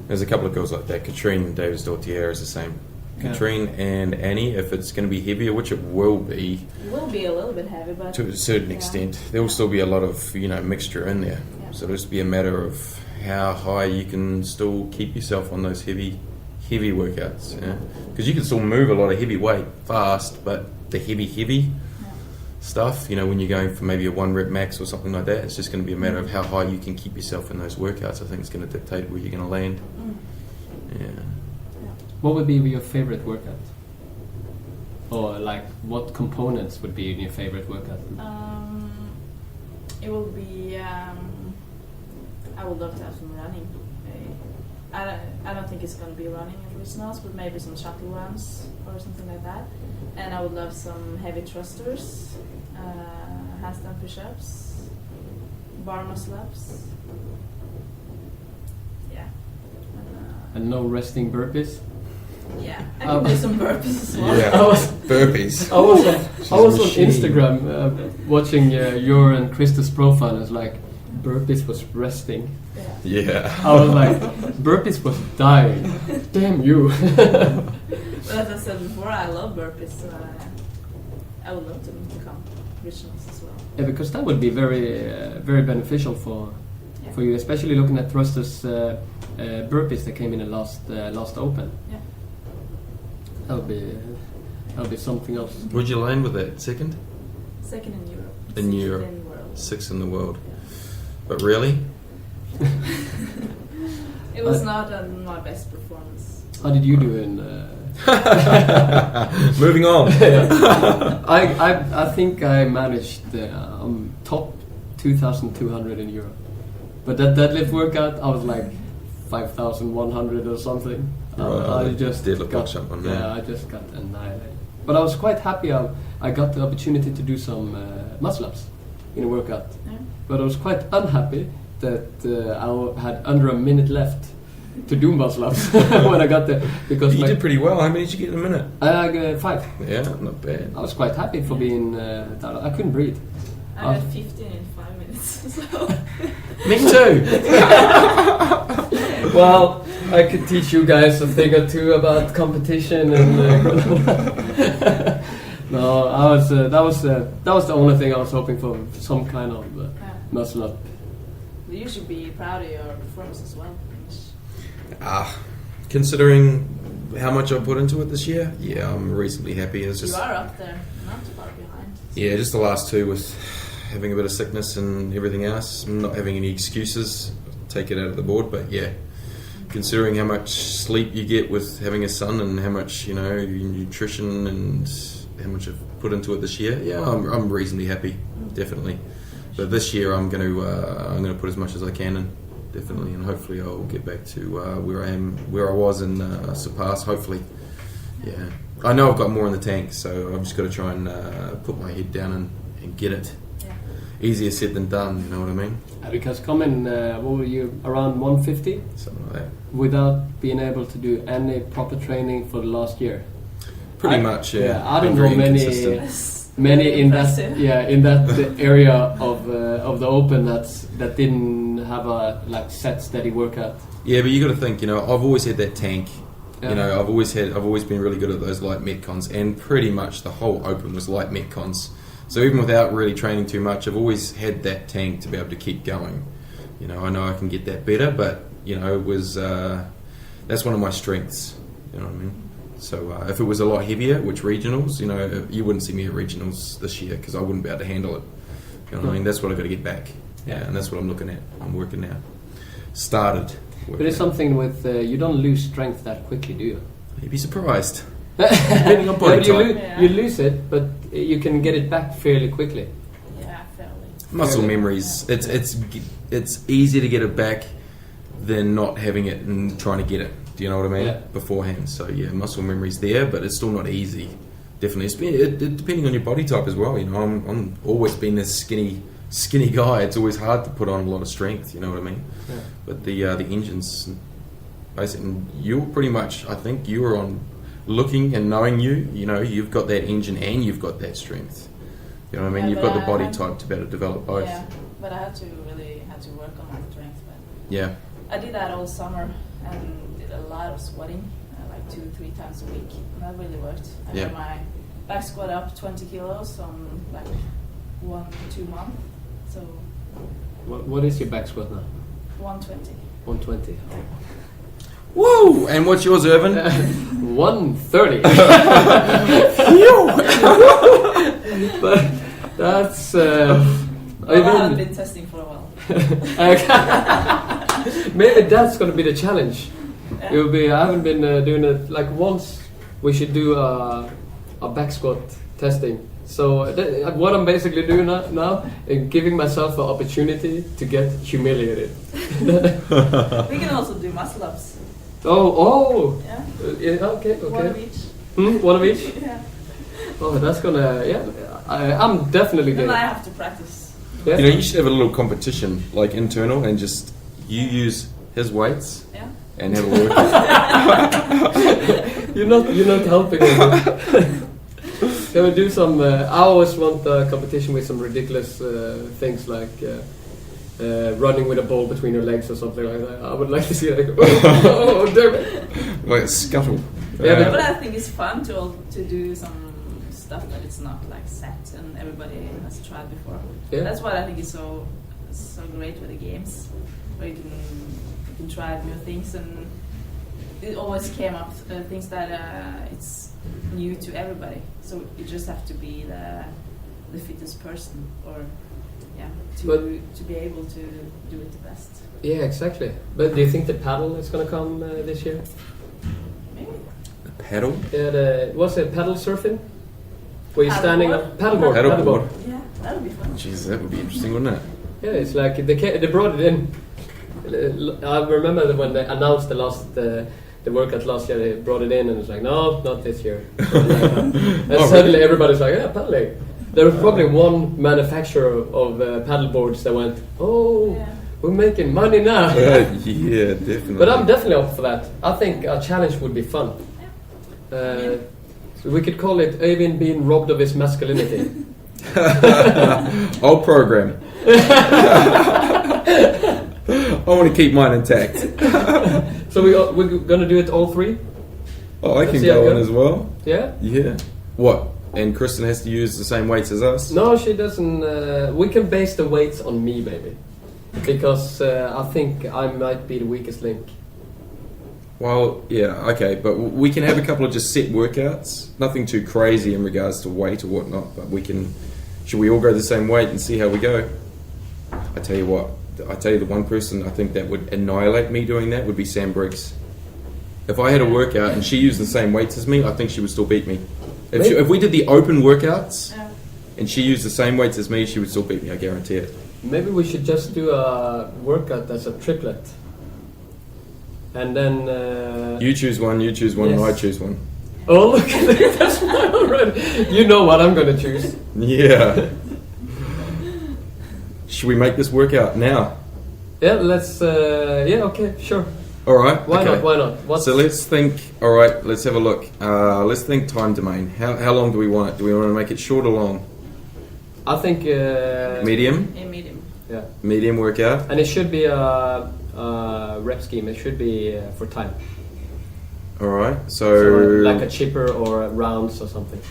Speaker 3: There's a couple of girls like that. Katrine and Davis Dortier is the same.
Speaker 1: Yeah.
Speaker 3: Katrine and Annie, if it's going to be heavier, which it will be
Speaker 2: It will be a little bit heavy, but
Speaker 3: to a certain
Speaker 2: Yeah.
Speaker 3: extent, there will still be a lot of mixture in there.
Speaker 2: Yeah.
Speaker 3: So it'll just be a matter of how high you can still keep yourself on those heavy workouts. Because you can still move a lot of heavy weight fast, but the heavy stuff, when you're going for maybe a 1 rep max or something like that, it's just going to be a matter of how high you can keep yourself in those workouts. I think it's going to dictate where you're going to land. Yeah.
Speaker 1: What would be your favorite workout? Or like, what components would be in your favorite workout?
Speaker 2: It will be. I would love to have some running. I don't think it's going to be running at regionals, but maybe some shuttle runs or something like that. And I would love some heavy thrusters, handstand push-ups, bar muscle-ups. Yeah.
Speaker 1: And no resting burpees?
Speaker 2: Yeah, I can do some burpees as well.
Speaker 3: Yeah.
Speaker 1: I was-
Speaker 3: Burpees.
Speaker 1: I was on
Speaker 3: machine.
Speaker 1: Instagram watching your and Krista's profile, and it's like burpees was resting.
Speaker 2: Yeah.
Speaker 3: Yeah.
Speaker 1: I was like, burpees was dying. Damn you.
Speaker 2: But as I said before, I love burpees, so I would love to become regionals as well.
Speaker 1: Yeah, because that would be very beneficial for you, especially looking at thrusters burpees that came in the last Open.
Speaker 2: Yeah.
Speaker 1: That would be something else.
Speaker 3: Would you land with that? Second?
Speaker 2: Second in Europe.
Speaker 3: In
Speaker 2: Sixth
Speaker 3: Europe.
Speaker 2: in world.
Speaker 3: 6th in the world.
Speaker 2: Yeah.
Speaker 3: But really?
Speaker 2: It was not my best performance.
Speaker 1: How did you do in?
Speaker 3: Moving on.
Speaker 1: I think I managed top 2,200 in Europe, but that deadlift workout I was like 5,100 or something. I just
Speaker 3: deadlift
Speaker 1: got
Speaker 3: something.
Speaker 1: I just got annihilated. But I was quite happy. I got the opportunity to do some muscle ups in a workout.
Speaker 2: Yeah.
Speaker 1: But I was quite unhappy that I had under a minute left to do muscle ups when I got there because
Speaker 3: You did pretty well. How many did you get in a minute?
Speaker 1: I got 5.
Speaker 3: Yeah, not bad.
Speaker 1: I was quite happy for being. I couldn't breathe.
Speaker 2: I got 15 in 5 minutes. So.
Speaker 3: Me too.
Speaker 1: Well, I could teach you guys a thing or two about competition and. No, I was. That was the only thing I was hoping for. Some kind of muscle up.
Speaker 2: You should be proud of your performance as well.
Speaker 3: Considering how much I put into it this year, yeah, I'm reasonably happy. It's just
Speaker 2: You are up there, not too far behind.
Speaker 3: yeah, just the last 2 with having a bit of sickness and everything else. I'm not having any excuses. Take it out of the board, but yeah, considering how much sleep you get with having a son and how much your nutrition and how much I've put into it this year, yeah, I'm reasonably happy, definitely. But this year I'm going to put as much as I can in, definitely, and hopefully I'll get back to where I was and surpass. Hopefully, yeah. I know I've got more in the tank, so I've just got to try and put my head down and get it.
Speaker 2: Yeah.
Speaker 3: Easier said than done, you know what I mean?
Speaker 1: Because coming, what were you, around 150?
Speaker 3: Something like that.
Speaker 1: Without being able to do any proper training for the last year.
Speaker 3: Pretty much, yeah.
Speaker 1: I don't
Speaker 3: Very
Speaker 1: know many in
Speaker 2: impressive.
Speaker 1: that in that area of the Open that didn't have a set steady workout.
Speaker 3: Yeah, but you got to think, I've always had that tank.
Speaker 1: Yeah.
Speaker 3: I've always been really good at those light metcons, and pretty much the whole Open was light metcons. So even without really training too much, I've always had that tank to be able to keep going. I know I can get that better, but it was that's one of my strengths. You know what I mean? So if it was a lot heavier, which regionals, you wouldn't see me at regionals this year because I wouldn't be able to handle it. You know what I mean? That's what I've got to get back. Yeah, and that's what I'm looking at. I'm working now. Started.
Speaker 1: But it's something with you don't lose strength that quickly, do you?
Speaker 3: You'd be surprised. Depending on body type.
Speaker 1: You lose it, but you can get it back fairly quickly.
Speaker 2: Yeah, fairly.
Speaker 3: Muscle memories. It's easier to get it back than not having it and trying to get it. Do you know what I mean?
Speaker 1: Yeah.
Speaker 3: Beforehand. So yeah, muscle memory's there, but it's still not easy. Definitely, it depending on your body type as well. I'm always been this skinny guy. It's always hard to put on a lot of strength. You know what I mean?
Speaker 1: Yeah.
Speaker 3: But the engines, basically, you're pretty much. I think you were on looking and knowing you've got that engine and you've got that strength. You know what I mean?
Speaker 2: Yeah,
Speaker 3: You've got the body type to be able to develop both.
Speaker 2: Yeah, but I had to work on my strength. But
Speaker 3: Yeah.
Speaker 2: I did that all summer and did a lot of squatting, like 2-3 times a week, and that really worked. I
Speaker 3: Yeah.
Speaker 2: got my back squat up 20 kilos on like 1-2 months, so
Speaker 1: What is your back squat now?
Speaker 2: 120.
Speaker 1: 120.
Speaker 3: Woo! And what's yours, Irvin?
Speaker 1: 130. But that's.
Speaker 2: I haven't been testing for a while.
Speaker 1: Maybe that's going to be the challenge.
Speaker 2: Yeah.
Speaker 1: It will be. I haven't been doing it like once. We should do a back squat testing. So what I'm basically doing now is giving myself an opportunity to get humiliated.
Speaker 2: We can also do muscle ups.
Speaker 1: Oh.
Speaker 2: Yeah.
Speaker 1: Yeah, okay.
Speaker 2: One of each.
Speaker 1: One of each.
Speaker 2: Yeah.
Speaker 1: Oh, that's gonna. Yeah, I'm definitely
Speaker 2: Then
Speaker 1: getting.
Speaker 2: I have to practice.
Speaker 1: Yeah.
Speaker 3: You should have a little competition, like internal, and just you use his weights
Speaker 2: Yeah.
Speaker 3: and have a workout.
Speaker 1: You're not helping me. Can we do some? I always want a competition with some ridiculous things like running with a ball between your legs or something like that. I would like to see that. Oh, damn it!
Speaker 3: Like a scuttle.
Speaker 1: Yeah,
Speaker 2: But I think it's fun to do some stuff that it's not like set and everybody has tried before.
Speaker 1: Yeah.
Speaker 2: That's what I think is so great with the games, where you can try new things, and it always came up things that it's new to everybody. So you just have to be the fittest person, or to be able to do it the best.
Speaker 1: Yeah, exactly. But do you think the paddle is gonna come this year?
Speaker 2: Maybe.
Speaker 3: The paddle?
Speaker 1: Yeah, what's it? Paddle surfing? Where you're standing on
Speaker 3: Paddleboard.
Speaker 1: paddleboard.
Speaker 2: Yeah, that would be fun.
Speaker 3: Jeez, that would be interesting, wouldn't it?
Speaker 1: Yeah, it's like they brought it in. I remember that when they announced the workout last year, they brought it in and it's like, no, not this year. And suddenly everybody's like, yeah, paddling. There was probably one manufacturer of paddle boards that went, oh,
Speaker 2: Yeah.
Speaker 1: We're making money now.
Speaker 3: Yeah, definitely.
Speaker 1: But I'm definitely up for that. I think a challenge would be fun. We could call it Øyvind being robbed of his masculinity.
Speaker 3: I'll program. I want to keep mine intact.
Speaker 1: So we're gonna do it all three?
Speaker 3: Oh, I can
Speaker 1: see how
Speaker 3: go
Speaker 1: it
Speaker 3: in
Speaker 1: goes.
Speaker 3: as well.
Speaker 1: Yeah?
Speaker 3: Yeah. What? And Kristen has to use the same weights as us?
Speaker 1: No, she doesn't. We can base the weights on me, baby. Because I think I might be the weakest link.
Speaker 3: Well, yeah, okay, but we can have a couple of just set workouts. Nothing too crazy in regards to weight or whatnot, but we can... Should we all go the same weight and see how we go? I tell you what, the one person I think that would annihilate me doing that would be Sam Briggs. If I had a workout and she used the same weights as me, I think she would still beat me. If we did the open workouts and she used the same weights as me, she would still beat me, I guarantee it.
Speaker 1: Maybe we should just do a workout that's a triplet. And then...
Speaker 3: You choose one,
Speaker 1: Yes.
Speaker 3: and I choose one.
Speaker 1: Oh, look, that's mine already. You know what I'm going to choose.
Speaker 3: Yeah. Should we make this workout now?
Speaker 1: Yeah, let's... yeah, okay, sure.
Speaker 3: All right.
Speaker 1: Why
Speaker 3: okay.
Speaker 1: not? Why not? What's...
Speaker 3: So let's think. All right, let's have a look. Let's think time domain. How long do we want it? Do we want to make it short or long?
Speaker 1: I think...
Speaker 3: Medium.
Speaker 2: Yeah, medium.
Speaker 1: Yeah.
Speaker 3: Medium workout.
Speaker 1: And it should be a rep scheme. It should be for time.
Speaker 3: All right.
Speaker 1: So like a chipper or rounds or something.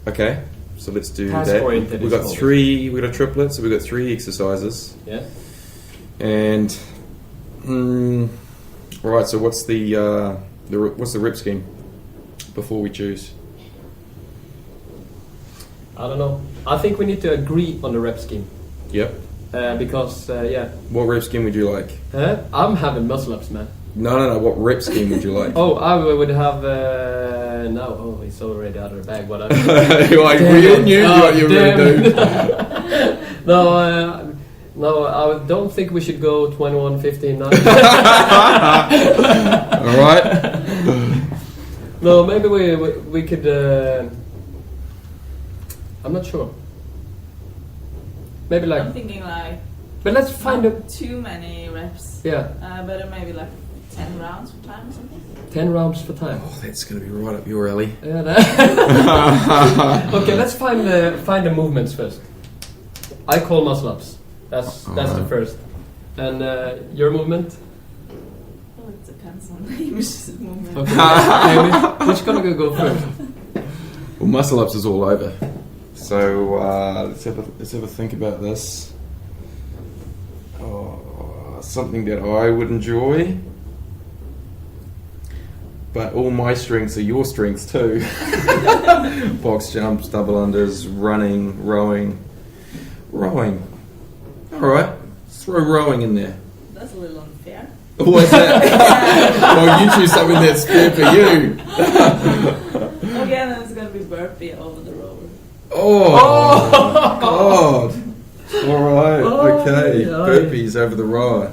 Speaker 3: Okay. So let's do
Speaker 1: Task
Speaker 3: that.
Speaker 1: oriented
Speaker 3: We've
Speaker 1: is
Speaker 3: got
Speaker 1: called.
Speaker 3: three. We got a triplet. So we've got 3 exercises.
Speaker 1: Yeah.
Speaker 3: And all right. So what's the what's the rep scheme before we choose?
Speaker 1: I don't know. I think we need to agree on the rep scheme.
Speaker 3: Yep.
Speaker 1: Because, yeah.
Speaker 3: What rep scheme would you like?
Speaker 1: I'm having muscle ups, man.
Speaker 3: No. What rep scheme would you like?
Speaker 1: Oh, I would have... no, oh, it's already out of the bag. What I...
Speaker 3: You're like, we knew what you were going to do.
Speaker 1: No, I don't think we should go 21, 15, 9.
Speaker 3: All right.
Speaker 1: No, maybe we could... I'm not sure. Maybe like...
Speaker 2: I'm thinking like...
Speaker 1: But let's find
Speaker 2: not
Speaker 1: a...
Speaker 2: too many reps.
Speaker 1: Yeah,
Speaker 2: Better maybe like 10 rounds for time or something.
Speaker 1: 10 rounds for time.
Speaker 3: Oh, that's going to be right up your alley.
Speaker 1: Yeah, okay, let's find the movements first. I call muscle ups. That's the
Speaker 3: Alright.
Speaker 1: first. And your movement?
Speaker 2: Well, it depends on the Hamish's movement.
Speaker 1: Okay, Amy, which gonna go first?
Speaker 3: Well, muscle ups is all over. So let's have a think about this. Something that I would enjoy, but all my strengths are your strengths too. Box jumps, double unders, running, rowing. All right, let's throw rowing in there.
Speaker 2: That's a little unfair.
Speaker 3: What's that? Well, you choose something that's fair for you.
Speaker 2: Okay, then it's gonna be burpee over the rower.
Speaker 3: Oh, God. All right,
Speaker 1: Oh,
Speaker 3: okay.
Speaker 1: yeah.
Speaker 3: Burpees over the rower.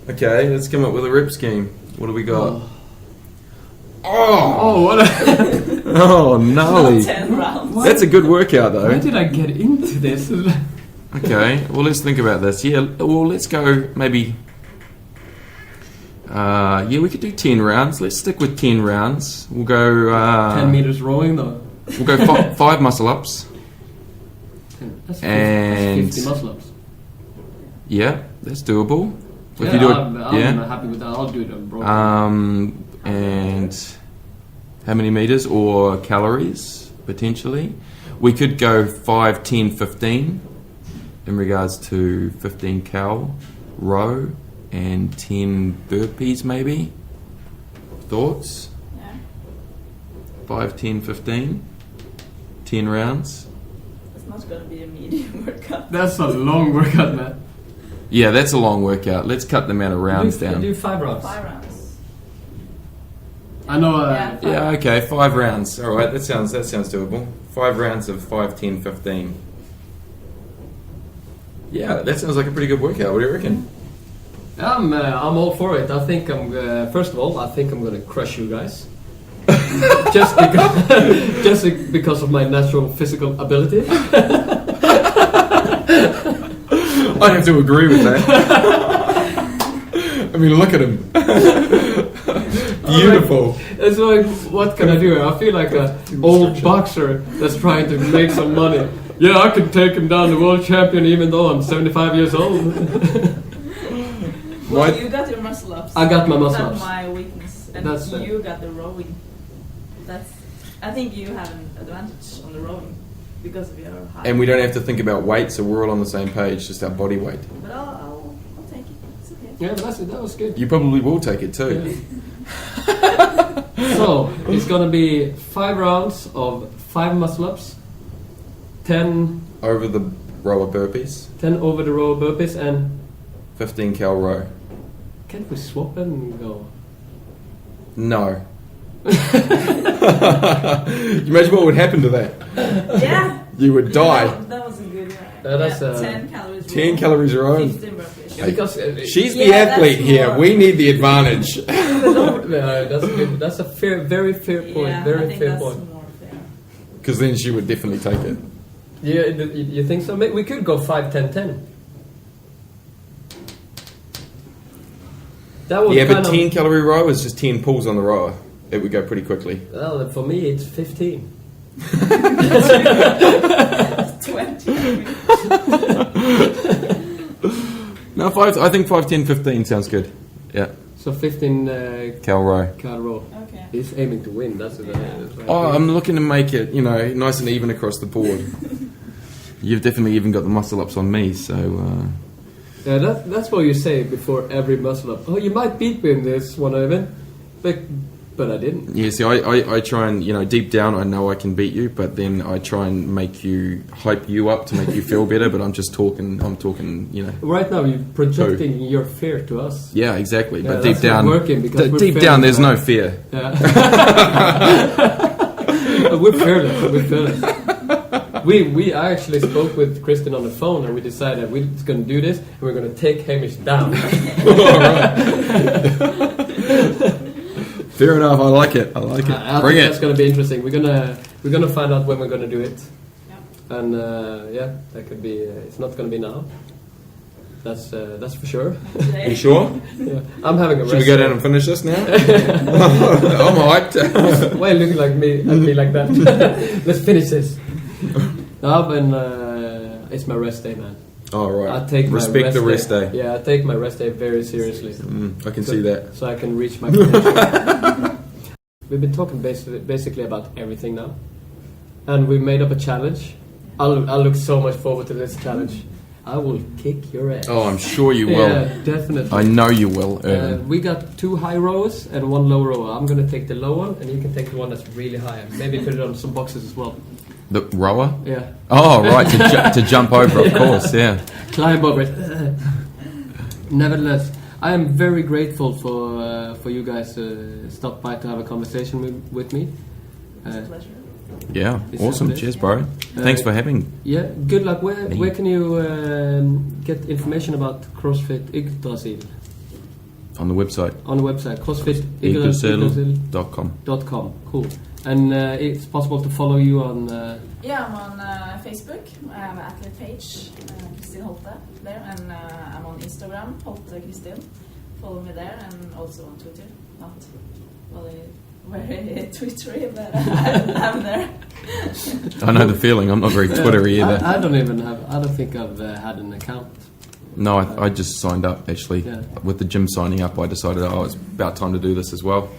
Speaker 3: Okay, let's come up with a rep scheme. What do we got?
Speaker 1: Oh, what?
Speaker 3: Oh, gnarly.
Speaker 2: 10 rounds.
Speaker 3: That's a good workout,
Speaker 1: Why
Speaker 3: though.
Speaker 1: did I get into this?
Speaker 3: Okay, well, let's think about this. Yeah, well, let's go maybe... yeah, we could do 10 rounds. Let's stick with 10 rounds. We'll go...
Speaker 1: 10 meters rowing though.
Speaker 3: We'll go 5 muscle-ups.
Speaker 1: That's
Speaker 3: And-
Speaker 1: 50 muscle ups.
Speaker 3: Yeah, that's doable. If
Speaker 1: Yeah,
Speaker 3: you do it,
Speaker 1: I'm happy with that. I'll do it on bro.
Speaker 3: And how many meters or calories potentially? We could go 5, 10, 15 in regards to 15 cal row and 10 burpees maybe. Thoughts?
Speaker 2: Yeah.
Speaker 3: 5, 10, 15? 10 rounds?
Speaker 2: It's not gonna be a medium workout.
Speaker 1: That's a long workout, man.
Speaker 3: Yeah, that's a long workout. Let's cut the amount of rounds
Speaker 1: do,
Speaker 3: down.
Speaker 1: Do 5 rounds.
Speaker 2: 5 rounds.
Speaker 1: I know.
Speaker 2: Yeah.
Speaker 3: Yeah, okay, 5 rounds. All right, that sounds doable. 5 rounds of 5, 10, 15. Yeah, that sounds like a pretty good workout. What do you reckon?
Speaker 1: I'm all for it. I think I'm. First of all, I think I'm gonna crush you guys. just because of my natural physical ability.
Speaker 3: I have to agree with that. I mean, look at him. Beautiful.
Speaker 1: It's like, what can I do? I feel like an old boxer that's trying to make some money. Yeah, I can take him down, the world champion, even though I'm 75 years old.
Speaker 2: Well, you got your muscle ups.
Speaker 1: I got my muscle ups.
Speaker 2: That's my weakness. And
Speaker 1: That's
Speaker 2: you got the rowing. I think you have an advantage on the rowing because of your height.
Speaker 3: And we don't have to think about weight, so we're all on the same page, just our body weight.
Speaker 2: But I'll take it. It's okay.
Speaker 1: Yeah, that was good.
Speaker 3: You probably will take it too.
Speaker 1: Yeah. So, it's gonna be 5 rounds of 5 muscle-ups, 10
Speaker 3: Over the rower burpees,
Speaker 1: 10 over the row burpees, and
Speaker 3: 15 cal row.
Speaker 1: can't we swap and go?
Speaker 3: No. Imagine what would happen to that.
Speaker 2: Yeah.
Speaker 3: You would die.
Speaker 2: That was a good one.
Speaker 1: That's
Speaker 2: 10 calories.
Speaker 3: 10 calories your own.
Speaker 2: 15 burpees.
Speaker 1: Because
Speaker 3: She's the
Speaker 2: Yeah,
Speaker 3: athlete
Speaker 2: that's
Speaker 3: here.
Speaker 2: more-
Speaker 3: We need the advantage.
Speaker 1: that's good. That's a very fair point.
Speaker 2: Yeah, I
Speaker 1: Very
Speaker 2: think
Speaker 1: fair
Speaker 2: that's
Speaker 1: point.
Speaker 2: more fair.
Speaker 3: Because then she would definitely take it.
Speaker 1: Yeah, you think so? We could go 5, 10, 10. That would
Speaker 3: Yeah, but
Speaker 1: kind
Speaker 3: 10 calorie row is just 10 pulls on the rower. It would go pretty quickly.
Speaker 1: Well, for me, it's 15.
Speaker 2: 20.
Speaker 3: No, I think 5, 10, 15 sounds good. Yeah.
Speaker 1: So 15
Speaker 3: Cal row.
Speaker 1: cal row.
Speaker 2: Okay.
Speaker 1: He's aiming to win. That's what
Speaker 3: Oh, I'm looking to make it, nice and even across the board. You've definitely even got the muscle ups on me, so.
Speaker 1: Yeah, that's what you say before every muscle up. Oh, you might beat me in this one, Ivan, but I didn't.
Speaker 3: Yeah, see, I try and, deep down I know I can beat you, but then I try and hype you up to make you feel better, but I'm talking,
Speaker 1: Right now, you're projecting your fear to us.
Speaker 3: Yeah, exactly.
Speaker 1: Yeah,
Speaker 3: but deep
Speaker 1: that's not
Speaker 3: down,
Speaker 1: working because we're
Speaker 3: deep down, there's
Speaker 1: fearless,
Speaker 3: no fear.
Speaker 1: Yeah. We're fearless. We're fearless. I actually spoke with Kristen on the phone, and we decided we're just going to do this, and we're going to take Hamish down.
Speaker 3: All right. Fair enough. I like it.
Speaker 1: I
Speaker 3: Bring
Speaker 1: think
Speaker 3: it.
Speaker 1: that's going to be interesting. We're gonna find out when we're going to do it,
Speaker 2: Yeah.
Speaker 1: and that could be. It's not going to be now. That's for sure.
Speaker 3: You sure?
Speaker 1: Yeah. I'm having a rest.
Speaker 3: Should we go down and finish this now? I'm hyped.
Speaker 1: Why are you looking at me like that? Let's finish this. It's my rest day, man.
Speaker 3: Oh, right.
Speaker 1: I take
Speaker 3: Respect
Speaker 1: my
Speaker 3: the rest day.
Speaker 1: Yeah, I take my rest day very seriously.
Speaker 3: I can see that.
Speaker 1: So I can reach my potential. We've been talking basically about everything now, and we made up a challenge. I'll look so much forward to this challenge. I will kick your ass.
Speaker 3: Oh, I'm sure you will.
Speaker 1: Yeah, definitely.
Speaker 3: I know you will, Erwin.
Speaker 1: We got 2 high rows and 1 low row. I'm gonna take the low one, and you can take the one that's really high. Maybe put it on some boxes as well.
Speaker 3: The rower?
Speaker 1: Yeah.
Speaker 3: Oh, right, to jump over, of course, yeah.
Speaker 1: Climb over it. Nevertheless, I am very grateful for you guys to stop by to have a conversation with me.
Speaker 2: It's a pleasure.
Speaker 3: Yeah,
Speaker 1: It's
Speaker 3: awesome.
Speaker 1: happening.
Speaker 3: Cheers, bro. Thanks for having.
Speaker 1: Yeah, good luck. Where can you get information about CrossFit Yggdrasil?
Speaker 3: On the website.
Speaker 1: On the website,
Speaker 3: Yggdrasil.com.
Speaker 1: CrossFitYggdrasil.com. Cool. And it's possible to follow you on...
Speaker 2: Yeah, I'm on Facebook. I have an athlete page, Kristin Holte, there. And I'm on Instagram, Holte Kristin. Follow me there, and also on Twitter. Not very Twittery, but I'm there.
Speaker 3: I know the feeling. I'm not very Twittery either.
Speaker 1: I don't think I've had an account.
Speaker 3: No, I just signed up, actually.
Speaker 1: Yeah.
Speaker 3: With the gym signing up, I decided, it's about time to do this as well.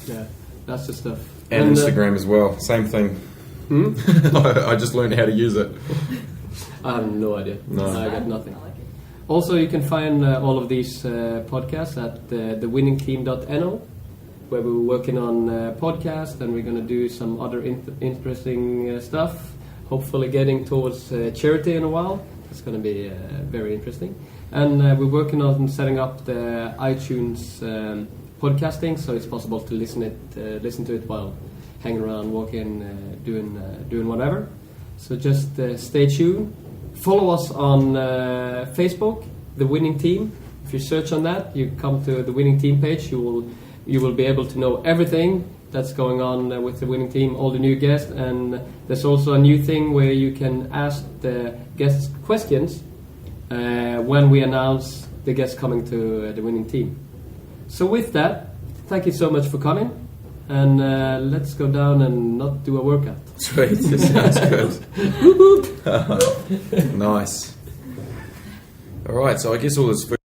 Speaker 1: Yeah, that's the stuff.
Speaker 3: And Instagram as well. Same thing. I just learned how to use it.
Speaker 1: I have no idea.
Speaker 3: No.
Speaker 1: I got nothing.
Speaker 2: I like it.
Speaker 1: Also, you can find all of these podcasts at thewinningteam.no, where we're working on podcasts, and we're going to do some other interesting stuff. Hopefully getting towards charity in a while. It's going to be very interesting. And we're working on setting up the iTunes podcasting, so it's possible to listen to it while hanging around, walking, doing whatever. So just stay tuned. Follow us on Facebook, The Winning Team. If you search on that, you come to the Winning Team page. You will be able to know everything that's going on with the Winning Team, all the new guests, and there's also a new thing where you can ask the guests questions when we announce the guests coming to the winning team. So with that, thank you so much for coming, and let's go down and not do a workout.
Speaker 3: Sweet, that sounds good. Nice. All right, so I guess all this food